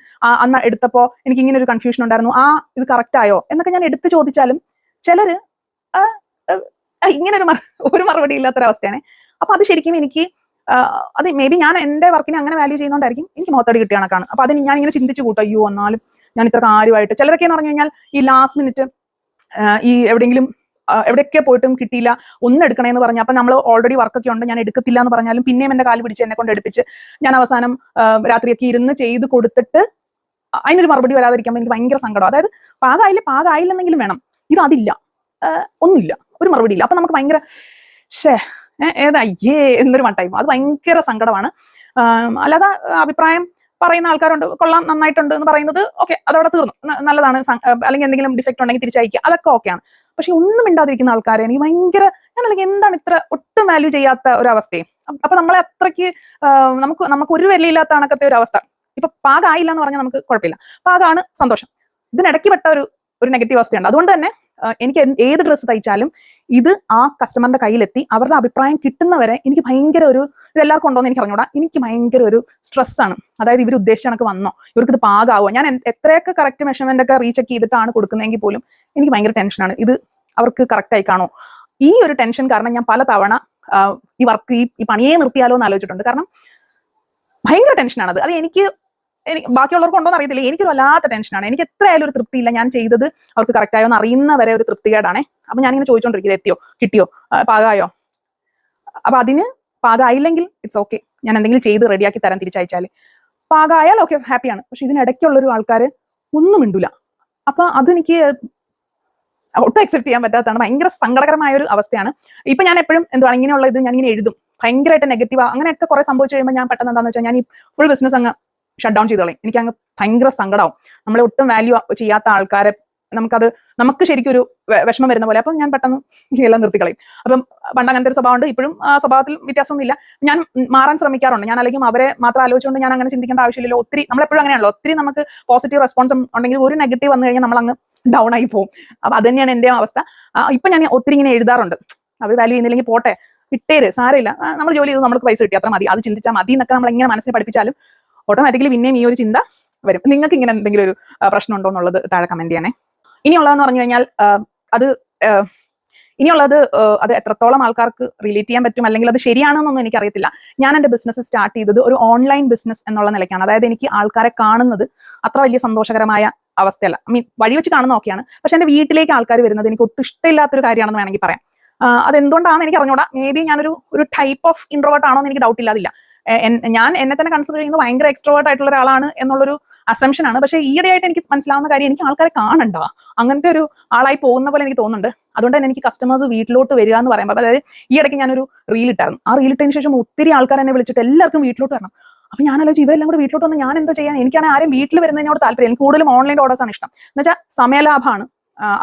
അന്ന് എടുത്തപ്പോൾ എനിക്ക് ഇങ്ങനെ ഒരു കൺഫ്യൂഷൻ ഉണ്ടായിരുന്നു, ഇത് കറക്റ്റ് ആയോ എന്നൊക്കെ ഞാൻ എടുത്ത് ചോദിച്ചാലും ചിലര് ഇങ്ങനെ ഒരു മറുപടി ഇല്ലാത്തൊരവസ്ഥയാണ്. അപ്പൊ അത് ശരിക്കും എനിക്ക് അത് മേ ബി ഞാൻ എന്റെ വർക്കിനെ അങ്ങനെ വാല്യൂ ചെയ്യുന്നതുകൊണ്ടായിരിക്കും എനിക്ക് മുഖത്തടി കിട്ടിയ കണക്കാണ്. അപ്പൊ അതിന് ഞാൻ ഇങ്ങനെ ചിന്തിച്ചു കൂട്ടും, അയ്യോ എന്നാലും ഞാൻ ഇത്ര കാര്യമായിട്ട്. ചിലരൊക്കെ എന്ന് പറഞ്ഞു കഴിഞ്ഞാൽ ഈ ലാസ്റ്റ് മിനിറ്റ് ഈ എവിടെയൊക്കെ പോയിട്ടും കിട്ടിയില്ല, ഒന്ന് എടുക്കണേന്ന് പറഞ്ഞു. അപ്പൊ നമ്മൾ ഓൾറെഡി വർക്കൊക്കെ ഉണ്ട്, ഞാൻ എടുക്കത്തില്ല എന്ന് പറഞ്ഞാലും പിന്നെയും എന്റെ കാല് പിടിച്ച് എന്നെ കൊണ്ട് എടുപ്പിച്ച് ഞാൻ അവസാനം രാത്രിയൊക്കെ ഇരുന്ന് ചെയ്ത് കൊടുത്തിട്ട് അതിനൊരു മറുപടി വരാതിരിക്കുമ്പോൾ എനിക്ക് ഭയങ്കര സങ്കടം. അതായത് പാകമായില്ലെന്നെങ്കിലും വേണം, ഇത് അതില്ല, ഒന്നുമില്ല, ഒരു മറുപടി ഇല്ല. അപ്പൊ നമുക്ക് ഭയങ്കര ഏതായ്യേ എന്നൊരു മട്ടായി. അത് ഭയങ്കര സങ്കടമാണ്. അല്ലാതെ അഭിപ്രായം പറയുന്ന ആൾക്കാരുണ്ട്, കൊള്ളാം നന്നായിട്ടുണ്ട് എന്ന് പറയുന്നത്, ഓക്കെ, അതവിടെ തീർന്നു, നല്ലതാണ്. അല്ലെങ്കിൽ എന്തെങ്കിലും ഡിഫക്റ്റ് ഉണ്ടെങ്കിൽ തിരിച്ചയക്കുക, അതൊക്കെ ഓക്കെയാണ്. പക്ഷെ ഒന്നും മിണ്ടാതിരിക്കുന്ന ആൾക്കാരെ എനിക്ക് ഭയങ്കര, അല്ലെങ്കിൽ എന്താണ് ഇത്ര ഒട്ടും വാല്യൂ ചെയ്യാത്ത ഒരു അവസ്ഥയും. അപ്പൊ നമ്മളെ അത്രയ്ക്ക് നമുക്ക് ഒരു വിലയില്ലാത്ത കണക്കത്തെ ഒരു അവസ്ഥ. ഇപ്പൊ പാകമായില്ല എന്ന് പറഞ്ഞാൽ നമുക്ക് കുഴപ്പമില്ല, പാകമാണ് സന്തോഷം. ഇതിനിടയ്ക്ക് പെട്ട ഒരു നെഗറ്റീവ് അവസ്ഥയുണ്ട്. അതുകൊണ്ട് തന്നെ എനിക്ക് ഏത് ഡ്രസ്സ് തയ്ച്ചാലും ഇത് ആ കസ്റ്റമറിന്റെ കയ്യിലെത്തി അവരുടെ അഭിപ്രായം കിട്ടുന്നവരെ എനിക്ക് ഭയങ്കര ഇതെല്ലാവർക്കും ഉണ്ടോന്ന് എനിക്ക് അറിഞ്ഞൂടാ, എനിക്ക് ഭയങ്കര ഒരു സ്ട്രെസ്സാണ്. അതായത് ഇവർ ഉദ്ദേശിച്ച കണക്ക് വന്നോ, ഇവർക്ക് ഇത് പാകാവോ, ഞാൻ എത്രയൊക്കെ കറക്റ്റ് മെഷർമെന്റ് ഒക്കെ റീചെക്ക് ചെയ്തിട്ടാണ് കൊടുക്കുന്നതെങ്കിൽ പോലും എനിക്ക് ഭയങ്കര ടെൻഷനാണ്. ഇത് അവർക്ക് കറക്റ്റ് ആയി കാണോ, ഈ ഒരു ടെൻഷൻ കാരണം ഞാൻ പല തവണ ഈ വർക്ക് ഈ പണിയെ നിർത്തിയാലോ എന്ന് ആലോചിച്ചിട്ടുണ്ട്. കാരണം ഭയങ്കര ടെൻഷനാണത്. അത് എനിക്ക് ബാക്കിയുള്ളവർക്ക് ഉണ്ടോ എന്ന് അറിയത്തില്ല, എനിക്കൊരു വല്ലാത്ത ടെൻഷനാണ്. എനിക്ക് എത്രയായാലും ഒരു തൃപ്തിയില്ല, ഞാൻ ചെയ്തത് അവർക്ക് കറക്റ്റ് ആയോ എന്ന് അറിയുന്നവരെ ഒരു തൃപ്തികേടാണേ. അപ്പൊ ഞാനിങ്ങനെ ചോദിച്ചോണ്ടിരിക്കും, ഇത് എത്തിയോ, കിട്ടിയോ, പാകമായോ. അപ്പൊ അതിന് പാകമായില്ലെങ്കിൽ ഇറ്റ്സ് ഓക്കെ, ഞാൻ എന്തെങ്കിലും ചെയ്ത് റെഡിയാക്കി തരാൻ തിരിച്ചയച്ചാൽ. പാകമായാൽ ഓക്കെ, ഹാപ്പിയാണ്. പക്ഷെ ഇതിനിടയ്ക്കുള്ളൊരു ആൾക്കാർ ഒന്നും മിണ്ടൂല. അപ്പൊ അതെനിക്ക് ഒട്ടും അക്സെപ്റ്റ് ചെയ്യാൻ പറ്റാത്തതാണ്. ഭയങ്കര സങ്കടകരമായ ഒരു അവസ്ഥയാണ്. ഇപ്പൊ ഞാൻ എപ്പോഴും എന്താണ് ഇങ്ങനെയുള്ള ഇത് ഞാനിങ്ങനെ എഴുതും, ഭയങ്കരമായിട്ട് നെഗറ്റീവ് അങ്ങനെയൊക്കെ കുറെ സംഭവിച്ചു കഴിയുമ്പോൾ ഞാൻ പെട്ടെന്ന് എന്താണെന്ന് വെച്ചാൽ ഞാൻ ഈ ഫുൾ ബിസിനസ് അങ്ങ് ഷട്ട് ഡൗൺ ചെയ്ത് കളയും. എനിക്ക് അങ്ങ് ഭയങ്കര സങ്കടമാവും. നമ്മളെ ഒട്ടും വാല്യൂ ചെയ്യാത്ത ആൾക്കാരെ നമുക്ക് ശരിക്കും ഒരു വിഷമം വരുന്ന പോലെ. അപ്പം ഞാൻ പെട്ടെന്ന് എല്ലാം നിർത്തിക്കളയും. അപ്പം പണ്ട് അങ്ങനത്തെ ഒരു സ്വഭാവമുണ്ട്, ഇപ്പോഴും ആ സ്വഭാവത്തിൽ വ്യത്യാസമൊന്നുമില്ല. ഞാൻ മാറാൻ ശ്രമിക്കാറുണ്ട്. ഞാൻ അല്ലെങ്കിൽ അവരെ മാത്രം ആലോചിച്ചുകൊണ്ട് ഞാൻ അങ്ങനെ ചിന്തിക്കേണ്ട ആവശ്യമില്ലല്ലോ. ഒത്തിരി നമ്മളെപ്പോഴും അങ്ങനെയാണല്ലോ, ഒത്തിരി നമുക്ക് പോസിറ്റീവ് റെസ്പോൺസ് ഉണ്ടെങ്കിൽ ഒരു നെഗറ്റീവ് വന്നു കഴിഞ്ഞാൽ നമ്മൾ അങ്ങ് ഡൗൺ ആയി പോകും. അപ്പൊ അത് തന്നെയാണ് എൻ്റെ അവസ്ഥ. ഇപ്പൊ ഞാൻ ഒത്തിരി ഇങ്ങനെ എഴുതാറുണ്ട്, അവർ വാല്യൂ ചെയ്യുന്നില്ലെങ്കിൽ പോട്ടെ, വിട്ടേര്, സാരമില്ല, നമ്മൾ ജോലി ചെയ്ത് നമുക്ക് പൈസ കിട്ടി, അത്ര മതി, അത് ചിന്തിച്ചാൽ മതി എന്നൊക്കെ നമ്മൾ എങ്ങനെ മനസ്സിനെ പഠിപ്പിച്ചാലും ഓട്ടോമാറ്റിക്കലി പിന്നെയും ഈ ഒരു ചിന്ത വരും. നിങ്ങൾക്ക് ഇങ്ങനെ എന്തെങ്കിലും ഒരു പ്രശ്നം ഉണ്ടോ എന്നുള്ളത് താഴെ കമന്റ് ചെയ്യണേ. ഇനിയുള്ളതെന്ന് പറഞ്ഞു കഴിഞ്ഞാൽ അത് എത്രത്തോളം ആൾക്കാർക്ക് റിലേറ്റ് ചെയ്യാൻ പറ്റും, അല്ലെങ്കിൽ അത് ശരിയാണെന്നൊന്നും എനിക്കറിയത്തില്ല. ഞാൻ എൻ്റെ ബിസിനസ് സ്റ്റാർട്ട് ചെയ്തത് ഒരു ഓൺലൈൻ ബിസിനസ് എന്നുള്ള നിലയ്ക്കാണ്. അതായത് എനിക്ക് ആൾക്കാരെ കാണുന്നത് അത്ര വലിയ സന്തോഷകരമായ അവസ്ഥയല്ല. വഴി വെച്ച് കാണുന്ന ഓക്കെയാണ്, പക്ഷെ എൻ്റെ വീട്ടിലേക്ക് ആൾക്കാർ വരുന്നത് എനിക്ക് ഒട്ടും ഇഷ്ടമില്ലാത്തൊരു കാര്യമാണെന്ന് വേണമെങ്കിൽ പറയാം. അതെന്തുകൊണ്ടാണെന്ന് എനിക്ക് അറിഞ്ഞൂടാ. മേ ബി ഞാനൊരു ടൈപ്പ് ഓഫ് ഇൻട്രോവേർട്ട് ആണോ എന്ന് എനിക്ക് ഡൗട്ട് ഇല്ലാതില്ല. ഞാൻ എന്നെ തന്നെ കൺസിഡർ ചെയ്യുന്നത് ഭയങ്കര എക്സ്ട്രോവേർട്ട് ആയിട്ടുള്ള ഒരാളാണ് എന്നുള്ളൊരു അസംഷൻ ആണ്. പക്ഷേ ഈയിടെയായിട്ട് എനിക്ക് മനസ്സിലാവുന്ന കാര്യം, എനിക്ക് ആൾക്കാരെ കാണണ്ട അങ്ങനത്തെ ഒരു ആളായി പോകുന്ന പോലെ എനിക്ക് തോന്നുന്നുണ്ട്. അതുകൊണ്ട് തന്നെ എനിക്ക് കസ്റ്റമേഴ്സ് വീട്ടിലോട്ട് വരിക എന്ന് പറയുമ്പോൾ, അതായത് ഈ ഇടയ്ക്ക് ഞാനൊരു റീൽ ഇട്ടായിരുന്നു. ആ റീൽ ഇട്ടതിന് ശേഷം ഒത്തിരി ആൾക്കാർ എന്നെ വിളിച്ചിട്ട് എല്ലാവർക്കും വീട്ടിലോട്ട് വരണം. അപ്പൊ ഞാൻ ആലോചിച്ചു, ഇവരെല്ലാം കൂടെ വീട്ടിലോട്ട് വന്ന് ഞാൻ എന്താ ചെയ്യാൻ? എനിക്കാണെങ്കിൽ ആരും വീട്ടിൽ വരുന്നതിനോട് താല്പര്യം. എനിക്ക് കൂടുതലും ഓൺലൈൻ ഓർഡേഴ്സ് ആണ് ഇഷ്ടം. എന്ന് വെച്ചാൽ സമയലാഭമാണ്.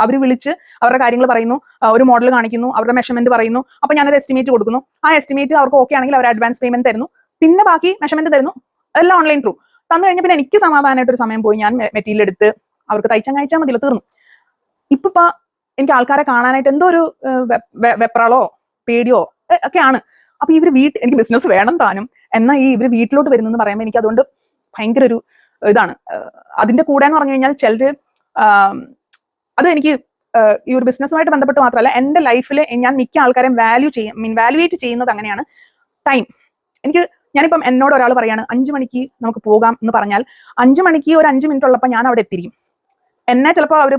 അവർ വിളിച്ച് അവരുടെ കാര്യങ്ങൾ പറയുന്നു, ഒരു മോഡൽ കാണിക്കുന്നു, അവരുടെ മെഷർമെന്റ് പറയുന്നു, അപ്പൊ ഞാനൊരു എസ്റ്റിമേറ്റ് കൊടുക്കുന്നു. ആ എസ്റ്റിമേറ്റ് അവർക്ക് ഓക്കെ ആണെങ്കിൽ അവർ അഡ്വാൻസ് പേയ്മെന്റ് തരുന്നു, പിന്നെ ബാക്കി മെഷർമെന്റ് തരുന്നു. അതെല്ലാം ഓൺലൈൻ ത്രൂ തന്നു കഴിഞ്ഞാൽ പിന്നെ എനിക്ക് സമാധാനമായിട്ട് ഒരു സമയം പോയി ഞാൻ മെറ്റീരിയൽ എടുത്ത് അവർക്ക് തയ്ച്ചാൽ മതിയല്ലോ, തീർന്നു. ഇപ്പൊ എനിക്ക് ആൾക്കാരെ കാണാനായിട്ട് എന്തോ ഒരു വെപ്രാളോ പേടിയോ ഒക്കെയാണ്. അപ്പൊ എനിക്ക് ബിസിനസ് വേണം താനും, എന്നാൽ ഇവർ വീട്ടിലോട്ട് വരുന്നെന്ന് പറയുമ്പോൾ എനിക്ക് അതുകൊണ്ട് ഭയങ്കര ഒരു ഇതാണ്. അതിന്റെ കൂടെ എന്ന് പറഞ്ഞു കഴിഞ്ഞാൽ ചിലര് അത് എനിക്ക് ഈ ഒരു ബിസിനസ്സുമായിട്ട് ബന്ധപ്പെട്ട് മാത്രമല്ല, എൻ്റെ ലൈഫിൽ ഞാൻ മിക്ക ആൾക്കാരെയും വാല്യുവേറ്റ് ചെയ്യുന്നത് അങ്ങനെയാണ്. ടൈം. ഞാനിപ്പം എന്നോട് ഒരാൾ പറയാണ് 5 മണിക്ക് നമുക്ക് പോകാം എന്ന് പറഞ്ഞാൽ 5 മണിക്ക് ഒരു 5 മിനിറ്റ് ഉള്ളപ്പോൾ ഞാൻ അവിടെ എത്തിയിരിക്കും. എന്നെ ചിലപ്പോൾ അവർ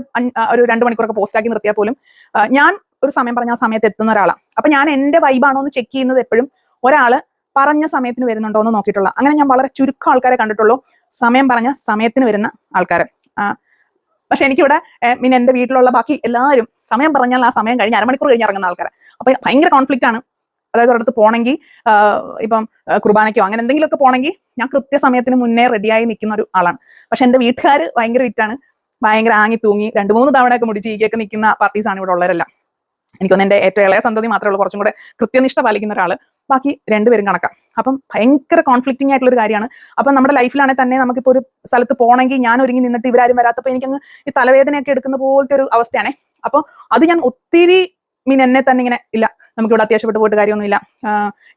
ഒരു 2 മണിക്കൂറൊക്കെ പോസ്റ്റാക്കി നിർത്തിയാൽ പോലും ഞാൻ ഒരു സമയം പറഞ്ഞ ആ സമയത്ത് എത്തുന്ന ഒരാളാണ്. അപ്പൊ ഞാൻ എന്റെ വൈബാണോ എന്ന് ചെക്ക് ചെയ്യുന്നത് എപ്പോഴും ഒരാള് പറഞ്ഞ സമയത്തിന് വരുന്നുണ്ടോ എന്ന് നോക്കിയിട്ടുള്ള. അങ്ങനെ ഞാൻ വളരെ ചുരുക്കം ആൾക്കാരെ കണ്ടിട്ടുള്ളൂ സമയം പറഞ്ഞ സമയത്തിന് വരുന്ന ആൾക്കാരെ. പക്ഷെ എനിക്കിവിടെ പിന്നെ എന്റെ വീട്ടിലുള്ള ബാക്കി എല്ലാവരും സമയം പറഞ്ഞാൽ ആ സമയം കഴിഞ്ഞ് അരമണിക്കൂർ കഴിഞ്ഞ് ഇറങ്ങുന്ന ആൾക്കാരെ. അപ്പൊ ഭയങ്കര കോൺഫ്ലിക്റ്റ് ആണ്. അതായത് ഒരിടത്ത് പോകണമെങ്കിൽ ഇപ്പം കുർബാനയ്ക്കോ അങ്ങനെ എന്തെങ്കിലുമൊക്കെ പോകണമെങ്കിൽ ഞാൻ കൃത്യസമയത്തിന് മുന്നേ റെഡിയായി നിൽക്കുന്ന ഒരു ആളാണ്. പക്ഷെ എന്റെ വീട്ടുകാർ ഭയങ്കര വിറ്റാണ്, ഭയങ്കര ആങ്ങി തൂങ്ങി 2-3 തവണയൊക്കെ മുടിച്ച് ഈക്കൊക്കെ നിൽക്കുന്ന പാർട്ടീസാണ് ഇവിടെ ഉള്ളവരെല്ലാം. എനിക്കൊന്ന് എന്റെ ഏറ്റവും ഇളയ സന്തതി മാത്രമേ ഉള്ളൂ കുറച്ചും കൂടെ കൃത്യനിഷ്ഠ പാലിക്കുന്ന ഒരാൾ. ബാക്കി 2 പേരും കണക്കാം. അപ്പം ഭയങ്കര കോൺഫ്ലിക്റ്റിംഗ് ആയിട്ടുള്ള ഒരു കാര്യമാണ്. അപ്പം നമ്മുടെ ലൈഫിലാണെങ്കിൽ തന്നെ നമുക്കിപ്പോൾ ഒരു സ്ഥലത്ത് പോകണമെങ്കിൽ ഞാൻ ഒരുങ്ങി നിന്നിട്ട് ഇവരാരും വരാത്തപ്പോൾ എനിക്കങ്ങ് ഈ തലവേദനയൊക്കെ എടുക്കുന്ന പോലത്തെ ഒരു അവസ്ഥയാണേ. അപ്പോൾ അത് ഞാൻ ഒത്തിരി എന്നെ തന്നെ ഇങ്ങനെ ഇല്ല നമുക്കിവിടെ അത്യാവശ്യപ്പെട്ട് പോയിട്ട് കാര്യമൊന്നുമില്ല,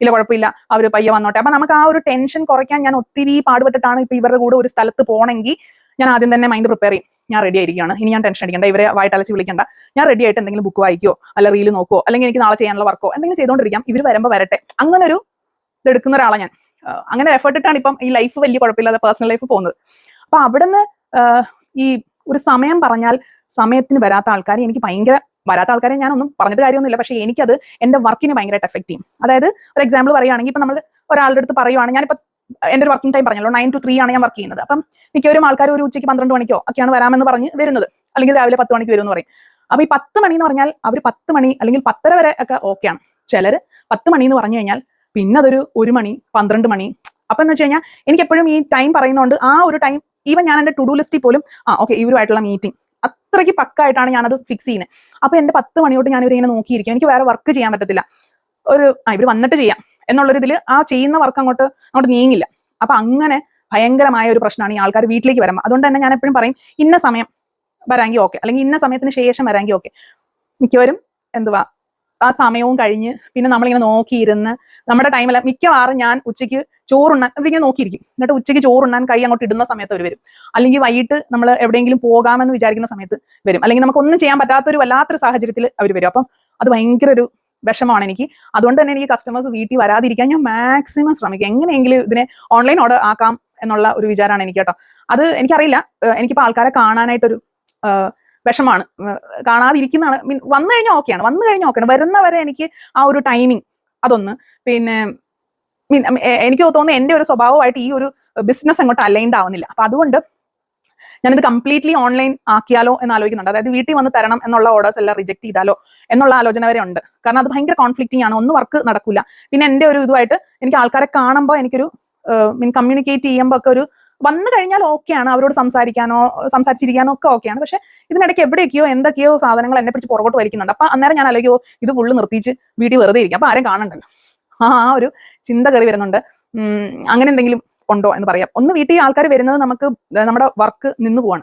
ഇല്ല കുഴപ്പമില്ല അവർ പയ്യെ വന്നോട്ടെ. അപ്പം നമുക്ക് ആ ഒരു ടെൻഷൻ കുറയ്ക്കാൻ ഞാൻ ഒത്തിരി പാടുപെട്ടിട്ടാണ് ഇപ്പം ഇവരുടെ കൂടെ ഒരു സ്ഥലത്ത് പോകണമെങ്കിൽ ഞാൻ ആദ്യം തന്നെ മൈൻഡ് പ്രിപ്പയർ ചെയ്യും. ഞാൻ റെഡി ആയിരിക്കുകയാണ്, ഇനി ഞാൻ ടെൻഷൻ അടിക്കേണ്ട, ഇവരെ വായിട്ടലച്ച് വിളിക്കേണ്ട, ഞാൻ റെഡി ആയിട്ട് എന്തെങ്കിലും ബുക്ക് വായിക്കോ അല്ല റീല് നോക്കോ അല്ലെങ്കിൽ എനിക്ക് നാളെ ചെയ്യാനുള്ള വർക്കോ എന്തെങ്കിലും ചെയ്തുകൊണ്ടിരിക്കാം, ഇവർ വരുമ്പോൾ വരട്ടെ, അങ്ങനെ ഒരു ഇതെടുക്കുന്ന ഒരാളാണ് ഞാൻ. അങ്ങനെ എഫേർട്ട് ഇട്ടാണ് ഇപ്പം ഈ ലൈഫ് വലിയ കുഴപ്പമില്ലാതെ പേഴ്സണൽ ലൈഫ് പോകുന്നത്. അപ്പൊ അവിടുന്ന് ഈ ഒരു സമയം പറഞ്ഞാൽ സമയത്തിന് വരാത്ത ആൾക്കാരെ എനിക്ക് ഭയങ്കര വരാത്ത ആൾക്കാരെ ഞാനൊന്നും പറഞ്ഞിട്ട് കാര്യമൊന്നുമില്ല. പക്ഷെ എനിക്കത് എന്റെ വർക്കിനെ ഭയങ്കരമായിട്ട് എഫക്ട് ചെയ്യും. അതായത് ഒരു എക്സാമ്പിൾ പറയുകയാണെങ്കിൽ ഇപ്പൊ നമ്മൾ ഒരാളുടെ അടുത്ത് പറയുവാണ്, ഞാനിപ്പോൾ എന്റെ ഒരു വർക്കിംഗ് ടൈം പറഞ്ഞല്ലോ 9 to 3 ആണ് ഞാൻ വർക്ക് ചെയ്യുന്നത്. അപ്പം മിക്കവരും ആൾക്കാർ ഒരു ഉച്ചയ്ക്ക് 12 മണിക്കോ ഒക്കെയാണ് വരാമെന്ന് പറഞ്ഞ് വരുന്നത്, അല്ലെങ്കിൽ രാവിലെ 10 മണിക്ക് വരുമെന്ന് പറയും. അപ്പൊ ഈ 10 മണി എന്ന് പറഞ്ഞാൽ അവർ 10 മണി അല്ലെങ്കിൽ 10:30 വരെ ഒക്കെ ഓക്കെയാണ്. ചിലര് 10 മണി എന്ന് പറഞ്ഞു കഴിഞ്ഞാൽ പിന്നെ അതൊരു 1 മണി 12 മണി. അപ്പൊ എന്ന് വെച്ച് കഴിഞ്ഞാൽ എനിക്ക് എപ്പോഴും ഈ ടൈം പറയുന്നതുകൊണ്ട് ആ ഒരു ടൈം ഈവൻ ഞാൻ എന്റെ ടു ഡു ലിസ്റ്റിൽ പോലും ഓക്കെ ഇവരുമായിട്ടുള്ള മീറ്റിംഗ് അത്രയ്ക്ക് പക്കായിട്ടാണ് ഞാനത് ഫിക്സ് ചെയ്യുന്നത്. അപ്പൊ എന്റെ 10 മണിയോട്ട് ഞാൻ ഇവരിങ്ങനെ നോക്കിയിരിക്കും, എനിക്ക് വേറെ വർക്ക് ചെയ്യാൻ പറ്റത്തില്ല. ഇവർ വന്നിട്ട് ചെയ്യാം എന്നുള്ളൊരു ഇതിൽ ആ ചെയ്യുന്ന വർക്ക് അങ്ങോട്ട് നീങ്ങില്ല. അപ്പൊ അങ്ങനെ ഭയങ്കരമായ ഒരു പ്രശ്നമാണ് ഈ ആൾക്കാർ വീട്ടിലേക്ക് വരുമ്പോൾ. അതുകൊണ്ട് തന്നെ ഞാൻ എപ്പോഴും പറയും ഇന്ന സമയം വരാമെങ്കിൽ ഓക്കെ, അല്ലെങ്കിൽ ഇന്ന സമയത്തിന് ശേഷം വരാമെങ്കിൽ ഓക്കെ. മിക്കവരും എന്തുവാ ആ സമയവും കഴിഞ്ഞ് പിന്നെ നമ്മളിങ്ങനെ നോക്കിയിരുന്ന് നമ്മുടെ ടൈമിൽ മിക്കവാറും ഞാൻ ഉച്ചയ്ക്ക് ചോറുണ്ണാൻ ഇങ്ങനെ നോക്കിയിരിക്കും. എന്നിട്ട് ഉച്ചയ്ക്ക് ചോറുണ്ണാൻ കൈ അങ്ങോട്ട് ഇടുന്ന സമയത്ത് അവർ വരും, അല്ലെങ്കിൽ വൈകിട്ട് നമ്മൾ എവിടെയെങ്കിലും പോകാമെന്ന് വിചാരിക്കുന്ന സമയത്ത് വരും, അല്ലെങ്കിൽ നമുക്കൊന്നും ചെയ്യാൻ പറ്റാത്തൊരു വല്ലാത്തൊരു സാഹചര്യത്തിൽ അവർ വരും. അപ്പം അത് ഭയങ്കര ഒരു വിഷമമാണ് എനിക്ക്. അതുകൊണ്ട് തന്നെ എനിക്ക് കസ്റ്റമേഴ്സ് വീട്ടിൽ വരാതിരിക്കാൻ ഞാൻ മാക്സിമം ശ്രമിക്കും, എങ്ങനെയെങ്കിലും ഇതിനെ ഓൺലൈൻ ഓർഡർ ആക്കാം എന്നുള്ള ഒരു വിചാരമാണ് എനിക്ക് കേട്ടോ. അത് എനിക്കറിയില്ല, എനിക്കിപ്പോൾ ആൾക്കാരെ കാണാനായിട്ടൊരു വിഷമാണ്, കാണാതിരിക്കുന്നതാണ്. വന്നു കഴിഞ്ഞാൽ ഓക്കെയാണ്, വന്നു കഴിഞ്ഞാൽ ഓക്കെയാണ്, വരുന്നവരെ എനിക്ക് ആ ഒരു ടൈമിങ് അതൊന്ന് പിന്നെ എനിക്ക് തോന്നുന്നു എൻ്റെ ഒരു സ്വഭാവമായിട്ട് ഈ ഒരു ബിസിനസ് അങ്ങോട്ട് അലൈൻഡ് ആവുന്നില്ല. അപ്പൊ അതുകൊണ്ട് ഞാനിത് കംപ്ലീറ്റ്ലി ഓൺലൈൻ ആക്കിയാലോ എന്ന് ആലോചിക്കുന്നുണ്ട്. അതായത് വീട്ടിൽ വന്ന് തരണം എന്നുള്ള ഓർഡേഴ്സ് എല്ലാം റിജക്ട് ചെയ്താലോ എന്നുള്ള ആലോചന വരെ ഉണ്ട്. കാരണം അത് ഭയങ്കര കോൺഫ്ലിക്റ്റിംഗ് ആണ്, ഒന്നും വർക്ക് നടക്കില്ല. പിന്നെ എൻ്റെ ഒരു ഇതുമായിട്ട് എനിക്ക് ആൾക്കാരെ കാണുമ്പോൾ എനിക്കൊരു കമ്മ്യൂണിക്കേറ്റ് ചെയ്യുമ്പോൾ ഒക്കെ ഒരു വന്നു കഴിഞ്ഞാൽ ഓക്കെയാണ്, അവരോട് സംസാരിച്ചിരിക്കാനോ ഒക്കെ ഓക്കെയാണ്. പക്ഷെ ഇതിനിടയ്ക്ക് എവിടെയൊക്കെയോ എന്തൊക്കെയോ സാധനങ്ങൾ എന്നെ പിടിച്ച് പുറകോട്ട് വലിക്കുന്നുണ്ട്. അപ്പൊ അന്നേരം ഞാൻ ആലോചിക്കുമോ ഇത് ഫുള്ള് നിർത്തിച്ച് വീട്ടിൽ വെറുതെ ഇരിക്കും, അപ്പൊ ആരും കാണണ്ടല്ലോ, ആ ഒരു ചിന്ത കയറി വരുന്നുണ്ട്. അങ്ങനെ എന്തെങ്കിലും ഉണ്ടോ എന്ന് പറയാം. ഒന്ന് വീട്ടിൽ ആൾക്കാർ വരുന്നത് നമുക്ക് നമ്മുടെ വർക്ക് നിന്ന് പോവാണ്.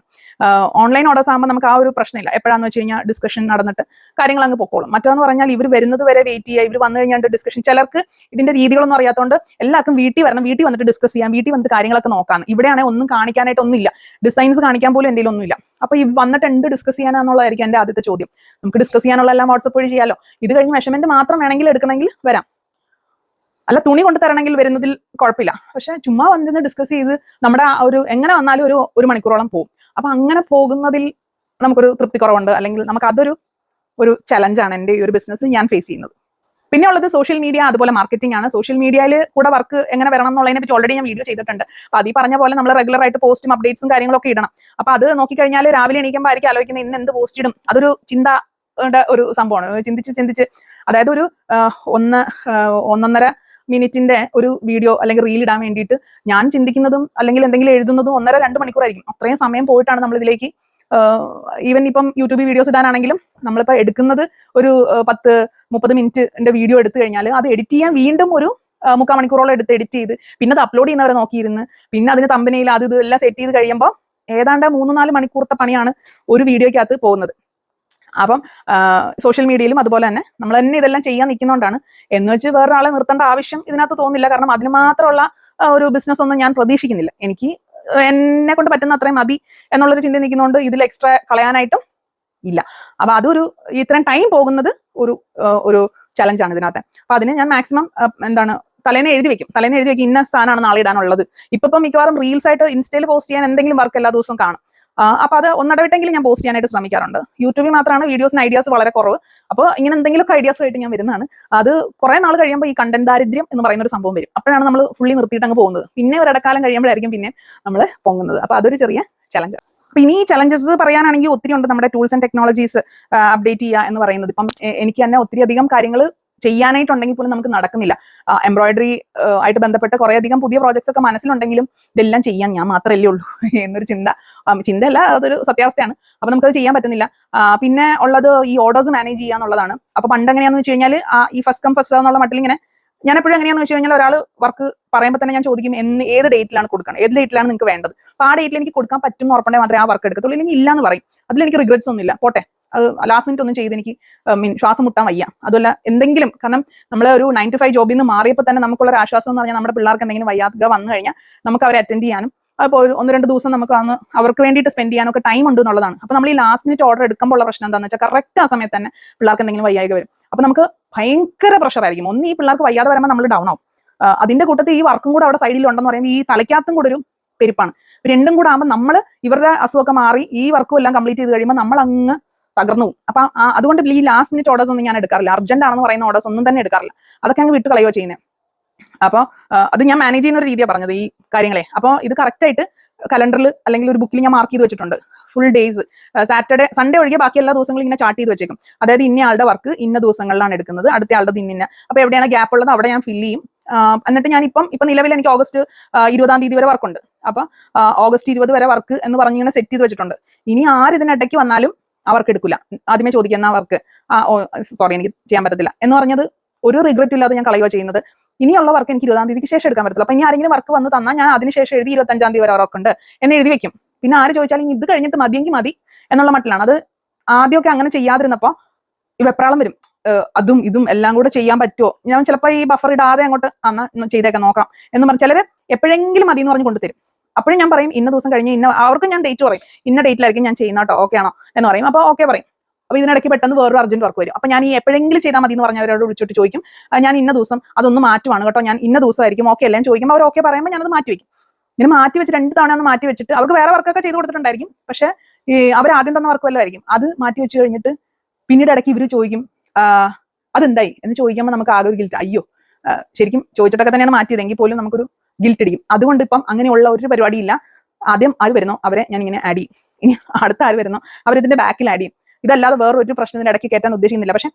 ഓൺലൈൻ ഓർഡേഴ്സ് ആകുമ്പോൾ നമുക്ക് ആ ഒരു പ്രശ്നമില്ല. എപ്പോഴാന്ന് വെച്ച് കഴിഞ്ഞാൽ ഡിസ്കഷൻ നടന്നിട്ട് കാര്യങ്ങൾ അങ്ങ് പൊക്കോളും. മറ്റേന്ന് പറഞ്ഞാൽ ഇവർ വരുന്നത് വരെ വെയിറ്റ് ചെയ്യുക, ഇവർ വന്നു കഴിഞ്ഞാൽ ഡിസ്കഷൻ. ചിലർക്ക് ഇതിന്റെ രീതികളൊന്നും അറിയാത്തതുകൊണ്ട് എല്ലാവർക്കും വീട്ടിൽ വരണം, വീട്ടിൽ വന്നിട്ട് ഡിസ്കസ് ചെയ്യാം, വീട്ടിൽ വന്നിട്ട് കാര്യങ്ങളൊക്കെ നോക്കാം. ഇവിടെയാണെങ്കിൽ ഒന്നും കാണിക്കാനായിട്ടൊന്നുമില്ല, ഡിസൈൻസ് കാണിക്കാൻ പോലും എന്തെങ്കിലും ഒന്നുമില്ല. അപ്പൊ ഈ വന്നിട്ട് എന്ത് ഡിസ്കസ് ചെയ്യാനാന്നുള്ളതായിരിക്കും എന്റെ ആദ്യത്തെ ചോദ്യം. നമുക്ക് ഡിസ്കസ് ചെയ്യാനുള്ള എല്ലാം വാട്സപ്പ് വഴി ചെയ്യാലോ. ഇത് കഴിഞ്ഞ് മെഷർമെന്റ് മാത്രം വേണമെങ്കിൽ എടുക്കണമെങ്കിൽ വരാം, അല്ല തുണി കൊണ്ട് തരണമെങ്കിൽ വരുന്നതിൽ കുഴപ്പമില്ല. പക്ഷെ ചുമ്മാ വന്നിരുന്ന് ഡിസ്കസ് ചെയ്ത് നമ്മുടെ ഒരു എങ്ങനെ വന്നാലും ഒരു മണിക്കൂറോളം പോകും. അപ്പൊ അങ്ങനെ പോകുന്നതിൽ നമുക്കൊരു തൃപ്തി കുറവുണ്ട്, അല്ലെങ്കിൽ നമുക്ക് അതൊരു ചലഞ്ചാണ് എൻ്റെ ഈ ഒരു ബിസിനസ് ഞാൻ ഫേസ് ചെയ്യുന്നത്. പിന്നെ ഉള്ളത് സോഷ്യൽ മീഡിയ അതുപോലെ മാർക്കറ്റിംഗ് ആണ്. സോഷ്യൽ മീഡിയയിൽ കൂടെ വർക്ക് എങ്ങനെ വരണം എന്നുള്ളതിനെ പറ്റി ഓൾറെഡി ഞാൻ വീഡിയോ ചെയ്തിട്ടുണ്ട്. അപ്പൊ അത് ഈ പറഞ്ഞ പോലെ നമ്മൾ റെഗുലർ ആയിട്ട് പോസ്റ്റും അപ്ഡേറ്റ്സും കാര്യങ്ങളൊക്കെ ഇടണം. അപ്പൊ അത് നോക്കിക്കഴിഞ്ഞാൽ രാവിലെ എണീക്കുമ്പോൾ ആയിരിക്കും ആലോചിക്കുന്നത് ഇന്ന് എന്ത് പോസ്റ്റ് ഇടും. അതൊരു ഒരു സംഭവമാണ്. ചിന്തിച്ച് അതായത് ഒരു 1.5 മിനിറ്റിന്റെ ഒരു വീഡിയോ അല്ലെങ്കിൽ റീൽ ഇടാൻ വേണ്ടിയിട്ട് ഞാൻ ചിന്തിക്കുന്നതും അല്ലെങ്കിൽ എന്തെങ്കിലും എഴുതുന്നതും 1.5-2 മണിക്കൂറായിരിക്കും. അത്രയും സമയം പോയിട്ടാണ് നമ്മൾ ഇതിലേക്ക് ഈവൻ ഇപ്പം യൂട്യൂബിൽ വീഡിയോസ് ഇടാനാണെങ്കിലും നമ്മളിപ്പോൾ എടുക്കുന്നത് ഒരു 10-30 മിനിറ്റിന്റെ വീഡിയോ എടുത്തു കഴിഞ്ഞാൽ അത് എഡിറ്റ് ചെയ്യാൻ വീണ്ടും ഒരു 3/4 മണിക്കൂറോളം എടുത്ത് എഡിറ്റ് ചെയ്ത് പിന്നെ അത് അപ്ലോഡ് ചെയ്യുന്നവരെ നോക്കിയിരുന്ന് പിന്നെ അതിന് തമ്പനയിൽ അത് ഇതെല്ലാം സെറ്റ് ചെയ്ത് കഴിയുമ്പോൾ ഏതാണ്ട് 3-4 മണിക്കൂറത്തെ പണിയാണ് ഒരു വീഡിയോയ്ക്കകത്ത് പോകുന്നത്. അപ്പം സോഷ്യൽ മീഡിയയിലും അതുപോലെ തന്നെ നമ്മൾ തന്നെ ഇതെല്ലാം ചെയ്യാൻ നിൽക്കുന്നതുകൊണ്ടാണ്. എന്ന് വെച്ച് വേറൊരാളെ നിർത്തേണ്ട ആവശ്യം ഇതിനകത്ത് തോന്നുന്നില്ല. കാരണം അതിന് മാത്രമുള്ള ഒരു ബിസിനസ് ഒന്നും ഞാൻ പ്രതീക്ഷിക്കുന്നില്ല. എനിക്ക് എന്നെ കൊണ്ട് പറ്റുന്ന അത്രയും മതി എന്നുള്ളൊരു ചിന്ത നിൽക്കുന്നതുകൊണ്ട് ഇതിൽ എക്സ്ട്രാ കളയാനായിട്ടും ഇല്ല. അപ്പൊ അതൊരു ഇത്രയും ടൈം പോകുന്നത് ഒരു ചലഞ്ചാണ് ഇതിനകത്ത്. അപ്പൊ അതിന് ഞാൻ മാക്സിമം തലേന്ന് എഴുതി വെക്കും ഇന്ന സാധനമാണ് നാളെ ഇടാനുള്ളത്. ഇപ്പം മിക്കവാറും റീൽസ് ആയിട്ട് ഇൻസ്റ്റയിൽ പോസ്റ്റ് ചെയ്യാൻ എന്തെങ്കിലും വർക്ക് എല്ലാ ദിവസവും കാണും. അപ്പൊ അത് ഒന്നിടവിട്ടെങ്കിലും ഞാൻ പോസ്റ്റ് ചെയ്യാനായിട്ട് ശ്രമിക്കാറുണ്ട്. യൂട്യൂബിൽ മാത്രമാണ് വീഡിയോസിന് ഐഡിയാസ് വളരെ കുറവ്. അപ്പോൾ ഇങ്ങനെ എന്തെങ്കിലുമൊക്കെ ഐഡിയാസ് ആയിട്ട് ഞാൻ വരുന്നതാണ്. അത് കുറെ നാൾ കഴിയുമ്പോൾ ഈ കണ്ടന്റ് ദാരിദ്ര്യം എന്ന് പറയുന്ന ഒരു സംഭവം വരും. അപ്പോഴാണ് നമ്മൾ ഫുള്ളി നിർത്തിയിട്ട് അങ്ങ് പോകുന്നത്. പിന്നെ ഒരു ഇടക്കാലം കഴിയുമ്പോഴായിരിക്കും പിന്നെ നമ്മൾ പൊങ്ങുന്നത്. അപ്പൊ അതൊരു ചെറിയ ചലഞ്ച്. അപ്പൊ ഇനി ഈ ചലഞ്ചസ് പറയാനാണെങ്കിൽ ഒത്തിരി ഉണ്ട്. നമ്മുടെ ടൂൾസ് ആൻഡ് ടെക്നോളജീസ് അപ്ഡേറ്റ് ചെയ്യുക എന്ന് പറയുന്നത്. ഇപ്പം എനിക്ക് തന്നെ ഒത്തിരി അധികം കാര്യങ്ങൾ ചെയ്യാനായിട്ടുണ്ടെങ്കിൽ പോലും നമുക്ക് നടക്കുന്നില്ല. എംബ്രോയിഡറി ആയിട്ട് ബന്ധപ്പെട്ട് കുറെ അധികം പുതിയ പ്രോജക്ട്സ് ഒക്കെ മനസ്സിലുണ്ടെങ്കിലും ഇതെല്ലാം ചെയ്യാൻ ഞാൻ മാത്രമല്ലേ ഉള്ളൂ എന്നൊരു ചിന്തയല്ല, അതൊരു സത്യാവസ്ഥയാണ്. അപ്പൊ നമുക്കത് ചെയ്യാൻ പറ്റുന്നില്ല. പിന്നെ ഉള്ളത് ഈ ഓർഡേഴ്സ് മാനേജ് ചെയ്യാന്നുള്ളതാണ്. അപ്പൊ പണ്ട് എങ്ങനെയാന്ന് വെച്ച് കഴിഞ്ഞാൽ ഈ ഫസ്റ്റ് കം ഫസ്റ്റ് എന്നുള്ള മട്ടിൽ ഇങ്ങനെ ഞാൻ എപ്പോഴും എങ്ങനെയാന്ന് വെച്ച് കഴിഞ്ഞാൽ ഒരാൾ വർക്ക് പറയുമ്പോൾ തന്നെ ഞാൻ ചോദിക്കും ഏത് ഡേറ്റിലാണ് കൊടുക്കണം, ഏത് ഡേറ്റിലാണ് നിങ്ങൾക്ക് വേണ്ടത്. അപ്പൊ ആ ഡേറ്റിൽ എനിക്ക് കൊടുക്കാൻ പറ്റും എന്ന് ഉറപ്പുണ്ടെങ്കിൽ മാത്രമേ ആ വർക്ക് എടുക്കത്തുള്ളൂ. ഇല്ലെങ്കിൽ ഇല്ലാന്ന് പറയും. അതിലെനിക്ക് റിഗ്രറ്റ്സ് ഒന്നുമില്ല, പോട്ടെ, അത് ലാസ്റ്റ് മിനിറ്റ് ഒന്നും ചെയ്ത് എനിക്ക് ശ്വാസം മുട്ടാൻ വയ്യ. അതുമല്ല എന്തെങ്കിലും, കാരണം നമ്മൾ ഒരു 9 to 5 ജോബിൽ നിന്ന് മാറിയപ്പോൾ തന്നെ നമുക്കുള്ള ഒരു ആശ്വാസം എന്ന് പറഞ്ഞാൽ നമ്മുടെ പിള്ളേർക്ക് എന്തെങ്കിലും വയ്യാതെ വന്നു കഴിഞ്ഞാൽ നമുക്ക് അവരെ അറ്റൻഡ് ചെയ്യാനും അപ്പോൾ 1-2 ദിവസം നമുക്ക് അന്ന് അവർക്ക് വേണ്ടിയിട്ട് സ്പെൻഡ് ചെയ്യാനൊക്കെ ടൈം ഉണ്ട് എന്നുള്ളതാണ്. അപ്പൊ നമ്മൾ ഈ ലാസ്റ്റ് മിനിറ്റ് ഓർഡർ എടുക്കുമ്പോൾ ഉള്ള പ്രശ്നം എന്താണെന്ന് വെച്ചാൽ കറക്റ്റ് ആ സമയത്ത് തന്നെ പിള്ളേർക്ക് എന്തെങ്കിലും വയ്യായ്ക വരും. അപ്പൊ നമുക്ക് ഭയങ്കര പ്രഷർ ആയിരിക്കും. ഒന്ന് ഈ പിള്ളേർക്ക് വയ്യാതെ വരുമ്പോൾ നമ്മൾ ഡൗൺ ആവും. അതിന്റെ കൂട്ടത്തിൽ ഈ വർക്കും കൂടെ അവിടെ സൈഡിൽ ഉണ്ടെന്ന് പറയുമ്പോൾ ഈ തലയ്ക്കകത്തും കൂടെ ഒരു പെരുപ്പാണ്. രണ്ടും കൂടെ ആകുമ്പോൾ നമ്മൾ ഇവരുടെ അസുഖമൊക്കെ മാറി ഈ വർക്കും എല്ലാം കംപ്ലീറ്റ് ചെയ്ത് കഴിയുമ്പോൾ നമ്മൾ അങ്ങ് തകർന്നു പോകും. അപ്പൊ അതുകൊണ്ട് ഈ ലാസ്റ്റ് മിനിറ്റ് ഓർഡേഴ്സ് ഒന്നും ഞാൻ എടുക്കാറില്ല. അർജന്റ് ആണെന്ന് പറയുന്ന ഓർഡേഴ്സ് ഒന്നും തന്നെ എടുക്കാറില്ല. അതൊക്കെ അങ്ങ് വിട്ട് കളയുകയോ ചെയ്യുന്നത്. അപ്പോൾ അത് ഞാൻ മാനേജ് ചെയ്യുന്ന ഒരു രീതിയാണ് പറഞ്ഞത് ഈ കാര്യങ്ങളെ. അപ്പോൾ ഇത് കറക്റ്റ് ആയിട്ട് കലണ്ടറിൽ അല്ലെങ്കിൽ ഒരു ബുക്കിൽ ഞാൻ മാർക്ക് ചെയ്ത് വെച്ചിട്ടുണ്ട്. ഫുൾ ഡേയ്സ്, സൺഡേ ഒഴികെ ബാക്കി എല്ലാ ദിവസങ്ങളും ഇങ്ങനെ ചാർട്ട് ചെയ്ത് വെച്ചേക്കും. അതായത് ഇന്ന ആളുടെ വർക്ക് ഇന്ന ദിവസങ്ങളിലാണ് എടുക്കുന്നത്, അടുത്ത ആളുടെ ഇന്ന. അപ്പൊ എവിടെയാണ് ഗ്യാപ്പ് ഉള്ളത് അവിടെ ഞാൻ ഫില്ല് ചെയ്യും. എന്നിട്ട് ഞാൻ ഇപ്പം നിലവിൽ എനിക്ക് ഓഗസ്റ്റ് 20-ാം തീയതി വരെ വർക്കുണ്ട്. അപ്പൊ ഓഗസ്റ്റ് 20 വരെ വർക്ക് എന്ന് പറഞ്ഞ് ഇങ്ങനെ സെറ്റ് ചെയ്ത് വെച്ചിട്ടുണ്ട്. ഇനി ഇതിനിടയ്ക്ക് വന്നാലും ആ വർക്ക് എടുക്കില്ല. ആദ്യമേ ചോദിക്കുന്ന വർക്ക് സോറി എനിക്ക് ചെയ്യാൻ പറ്റത്തില്ല എന്ന് പറഞ്ഞത് ഒരു റിഗ്രറ്റ് ഇല്ലാതെ ഞാൻ കളയുക ചെയ്യുന്നത്. ഇനിയുള്ള വർക്ക് എനിക്ക് 20-ാം തീയതിക്ക് ശേഷം എടുക്കാൻ പറ്റത്തില്ല. അപ്പൊ ഇനി ആരെങ്കിലും വർക്ക് വന്ന് തന്നാൽ ഞാൻ അതിനുശേഷം എഴുതി 25-ാം തീയതി വരെ വർക്ക് ഉണ്ട് എന്ന് എഴുതി വെക്കും. പിന്നെ ആര് ചോദിച്ചാലും ഇത് കഴിഞ്ഞിട്ട് മതിയെങ്കിൽ മതി എന്നുള്ള മട്ടിലാണ്. അത് ആദ്യമൊക്കെ അങ്ങനെ ചെയ്യാതിരുന്നപ്പോ ഈ വെപ്രാളം വരും. അതും ഇതും എല്ലാം കൂടെ ചെയ്യാൻ പറ്റുമോ, ഞാൻ ചിലപ്പോൾ ഈ ബഫർ ഇടാതെ അങ്ങോട്ട് ചെയ്തേക്കാം നോക്കാം എന്ന് പറഞ്ഞ് ചിലര് എപ്പോഴെങ്കിലും മതി എന്ന് പറഞ്ഞ് കൊണ്ടുതരും. അപ്പോഴും ഞാൻ പറയും ഇന്ന ദിവസം കഴിഞ്ഞ് അവർക്ക് ഞാൻ ഡേറ്റ് പറയും, ഇന്ന ഡേറ്റിലായിരിക്കും ഞാൻ ചെയ്യുന്ന കേട്ടോ, ഓക്കെ ആണോ എന്ന് പറയും. അപ്പോൾ ഓക്കെ പറയും. അപ്പൊ ഇതിനിടയ്ക്ക് പെട്ടെന്ന് വേറൊരു അർജന്റ് വർക്ക് വരും. അപ്പൊ ഞാൻ ഈ എപ്പോഴെങ്കിലും ചെയ്താൽ മതി എന്ന് പറഞ്ഞവരോട് വിളിച്ചിട്ട് ചോദിക്കും, ഞാൻ ഇന്ന ദിവസം അതൊന്ന് മാറ്റുവാണ് കേട്ടോ, ഞാൻ ഇന്ന ദിവസമായിരിക്കും ഓക്കെ എല്ലാം ചോദിക്കുമ്പോൾ അവർ ഓക്കെ പറയുമ്പോൾ ഞാനത് മാറ്റി വെക്കും. ഇങ്ങനെ മാറ്റി വെച്ച് 2 തവണ ഒന്ന് മാറ്റി വെച്ചിട്ട് അവർക്ക് വേറെ വർക്കൊക്കെ ചെയ്ത് കൊടുത്തിട്ടുണ്ടായിരിക്കും. പക്ഷെ അവർ ആദ്യം തന്ന വർക്ക് വല്ലതായിരിക്കും. അത് മാറ്റി വെച്ച് കഴിഞ്ഞിട്ട് പിന്നീട് ഇടയ്ക്ക് ഇവർ ചോദിക്കും അതെന്തായി എന്ന് ചോദിക്കുമ്പോൾ നമുക്ക് ആകെ ഒരു ഗിൽറ്റ്. അയ്യോ ശരിക്കും ചോദിച്ചിട്ടൊക്കെ തന്നെയാണ് മാറ്റിയതെങ്കിൽ പോലും നമുക്കൊരു ഗിൽറ്റ് അടിക്കും. അതുകൊണ്ട് ഇപ്പം അങ്ങനെയുള്ള ഒരു പരിപാടിയില്ല. ആദ്യം ആര് വരുന്നോ അവരെ ഞാൻ ഇങ്ങനെ ആഡ് ചെയ്യും. ഇനി അടുത്ത ആര് വരുന്നോ അവരിതിന്റെ ബാക്കിൽ ആഡ് ചെയ്യും. ഇതല്ലാതെ വേറൊരു പ്രശ്നത്തിന് ഇടയ്ക്ക് കയറ്റാൻ ഉദ്ദേശിക്കുന്നില്ല. പക്ഷെ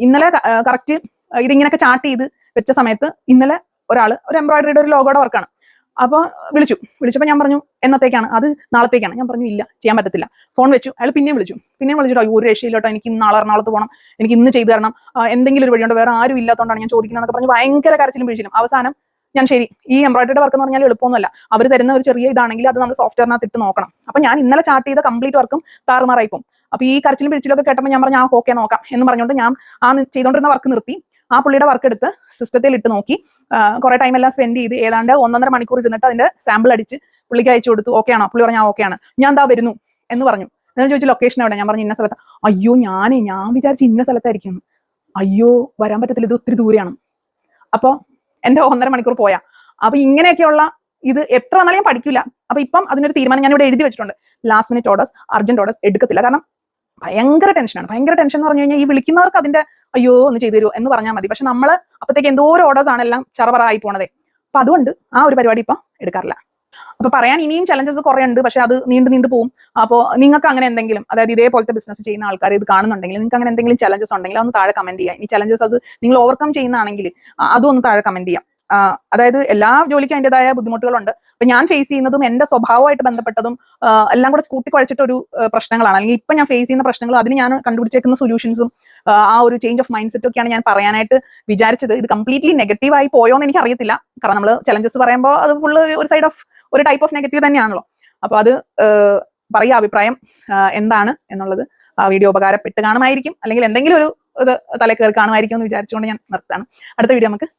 ഇന്നലെ കറക്റ്റ് ഇതിങ്ങനെയൊക്കെ ചാർട്ട് ചെയ്ത് വെച്ച സമയത്ത് ഇന്നലെ ഒരു എംബ്രോയിഡറിയുടെ ഒരു ലോഗോയുടെ വർക്കാണ്. അപ്പോൾ വിളിച്ചപ്പോൾ ഞാൻ പറഞ്ഞു എന്നത്തേക്കാണ്, അത് നാളത്തേക്കാണ്. ഞാൻ പറഞ്ഞു ഇല്ല ചെയ്യാൻ പറ്റത്തില്ല. ഫോൺ വെച്ചു. അയാൾ പിന്നെയും വിളിച്ചിട്ടോ ഒരു രക്ഷയില്ലോട്ടോ, എനിക്ക് ഇന്ന് നാളെ എറണാകുളത്ത് പോകണം, എനിക്ക് ഇന്ന് ചെയ്തു തരണം, എന്തെങ്കിലും ഒരു വഴിയുണ്ട്, വേറെ ആരും ഇല്ലാത്തതുകൊണ്ടാണ് ഞാൻ ചോദിക്കുന്നതെന്നൊക്കെ പറഞ്ഞ് ഭയങ്കര കരച്ചിലും പിഴിച്ചിലും. അവസാനം ഞാൻ ശരി, ഈ എംബ്രോയിഡറിയുടെ വർക്ക് എന്ന് പറഞ്ഞാൽ എളുപ്പമൊന്നുമല്ല. അവർ തരുന്ന ഒരു ചെറിയ ഇതാണെങ്കിൽ അത് നമ്മൾ സോഫ്റ്റ്വെയറിനകത്ത് ഇട്ട് നോക്കണം. അപ്പൊ ഞാൻ ഇന്നലെ ചാർട്ട് ചെയ്ത കംപ്ലീറ്റ് വർക്കും താറുമാറായിപ്പോൾ. അപ്പൊ ഈ കരച്ചിലും പിഴിച്ചിലൊക്കെ കേട്ടപ്പോൾ ഞാൻ പറഞ്ഞു ഓക്കെ നോക്കാം എന്ന് പറഞ്ഞുകൊണ്ട് ഞാൻ ചെയ്തുകൊണ്ടിരുന്ന വർക്ക് നിർത്തി. ആ പുള്ളിയുടെ വർക്ക് എടുത്ത് സിസ്റ്റത്തിൽ ഇട്ട് നോക്കി. കുറെ ടൈം എല്ലാം സ്പെൻഡ് ചെയ്ത് ഏതാണ്ട് 1.5 മണിക്കൂർ ഇരുന്നിട്ട് അതിന്റെ സാമ്പിൾ അടിച്ച് പുള്ളിക്ക് അയച്ചു കൊടുത്തു. ഓക്കെ ആണോ? പുള്ളി പറഞ്ഞു ഓക്കെ ആണ്. ഞാൻ എന്താ വരുന്നു എന്ന് പറഞ്ഞു. ഞാൻ ചോദിച്ചു ലൊക്കേഷൻ എവിടെ? ഞാൻ പറഞ്ഞു ഇന്ന സ്ഥലത്ത്. അയ്യോ ഞാൻ വിചാരിച്ചു ഇന്ന സ്ഥലത്തായിരിക്കും. അയ്യോ വരാൻ പറ്റത്തില്ല, ഇത് ഒത്തിരി ദൂരെയാണ്. അപ്പോൾ എന്റെ 1.5 മണിക്കൂർ പോയാ. അപ്പൊ ഇങ്ങനെയൊക്കെയുള്ള ഇത് എത്ര വന്നാലും ഞാൻ പഠിക്കില്ല. അപ്പൊ ഇപ്പം അതിനൊരു തീരുമാനം ഞാൻ ഇവിടെ എഴുതി വെച്ചിട്ടുണ്ട്. Last minute orders, urgent orders എടുക്കത്തില്ല. കാരണം ഭയങ്കര ടെൻഷനാണ്. ഭയങ്കര ടെൻഷൻ എന്ന് പറഞ്ഞു കഴിഞ്ഞാൽ ഈ വിളിക്കുന്നവർക്ക് അതിന്റെ അയ്യോ ഒന്ന് ചെയ്തു തരുമോ എന്ന് പറഞ്ഞാൽ മതി. പക്ഷെ നമ്മള് അപ്പത്തേക്ക് എന്തോരം ഓർഡേഴ്സ് ആണ് എല്ലാം ചറപറായി പോണതേ. അപ്പൊ അതുകൊണ്ട് ആ ഒരു പരിപാടി ഇപ്പൊ എടുക്കാറില്ല. അപ്പൊ പറയാൻ ഇനിയും ചലഞ്ചസ് കുറെ ഉണ്ട്. പക്ഷെ അത് നീണ്ടു പോകും. അപ്പോൾ നിങ്ങൾക്ക് അങ്ങനെ എന്തെങ്കിലും, അതായത് ഇതേപോലത്തെ ബിസിനസ് ചെയ്യുന്ന ആൾക്കാർ ഇത് കാണുന്നുണ്ടെങ്കിൽ നിങ്ങൾക്ക് അങ്ങനെ എന്തെങ്കിലും ചലഞ്ചസ് ഉണ്ടെങ്കിൽ അതൊന്ന് താഴെ കമന്റ് ചെയ്യാം. ഈ ചലഞ്ചസ് അത് നിങ്ങൾ ഓവർകം ചെയ്യുന്നതാണെങ്കിൽ അതും ഒന്ന് താഴെ കമന്റ് ചെയ്യാം. അതായത് എല്ലാ ജോലിക്കും അതിൻ്റെതായ ബുദ്ധിമുട്ടുകളുണ്ട്. അപ്പൊ ഞാൻ ഫേസ് ചെയ്യുന്നതും എന്റെ സ്വഭാവമായിട്ട് ബന്ധപ്പെട്ടതും എല്ലാം കൂടെ കൂട്ടി കുഴച്ചിട്ടൊരു പ്രശ്നങ്ങളാണ്. അല്ലെങ്കിൽ ഇപ്പൊ ഞാൻ ഫേസ് ചെയ്യുന്ന പ്രശ്നങ്ങൾ, അതിന് ഞാൻ കണ്ടുപിടിച്ചേക്കുന്ന സൊല്യൂഷൻസും ആ ഒരു ചേഞ്ച് ഓഫ് മൈൻഡ് സെറ്റും ഒക്കെയാണ് ഞാൻ പറയാനായിട്ട് വിചാരിച്ചത്. ഇത് കംപ്ലീറ്റ്ലി നെഗറ്റീവായി പോയോ എന്ന് എനിക്ക് അറിയത്തില്ല. കാരണം നമ്മൾ ചലഞ്ചസ് പറയുമ്പോൾ അത് ഫുള്ള് ഒരു സൈഡ് ഓഫ് ഒരു ടൈപ്പ് ഓഫ് നെഗറ്റീവ് തന്നെയാണല്ലോ. അപ്പൊ അത് പറയുക, അഭിപ്രായം എന്താണ് എന്നുള്ളത്. ആ വീഡിയോ ഉപകാരപ്പെട്ട് കാണുമായിരിക്കും, അല്ലെങ്കിൽ എന്തെങ്കിലും ഒരു ഇത് തലയിൽ കയറി കാണുമായിരിക്കും എന്ന് വിചാരിച്ചുകൊണ്ട് ഞാൻ നിർത്താണ്. അടുത്ത വീഡിയോ നമുക്ക്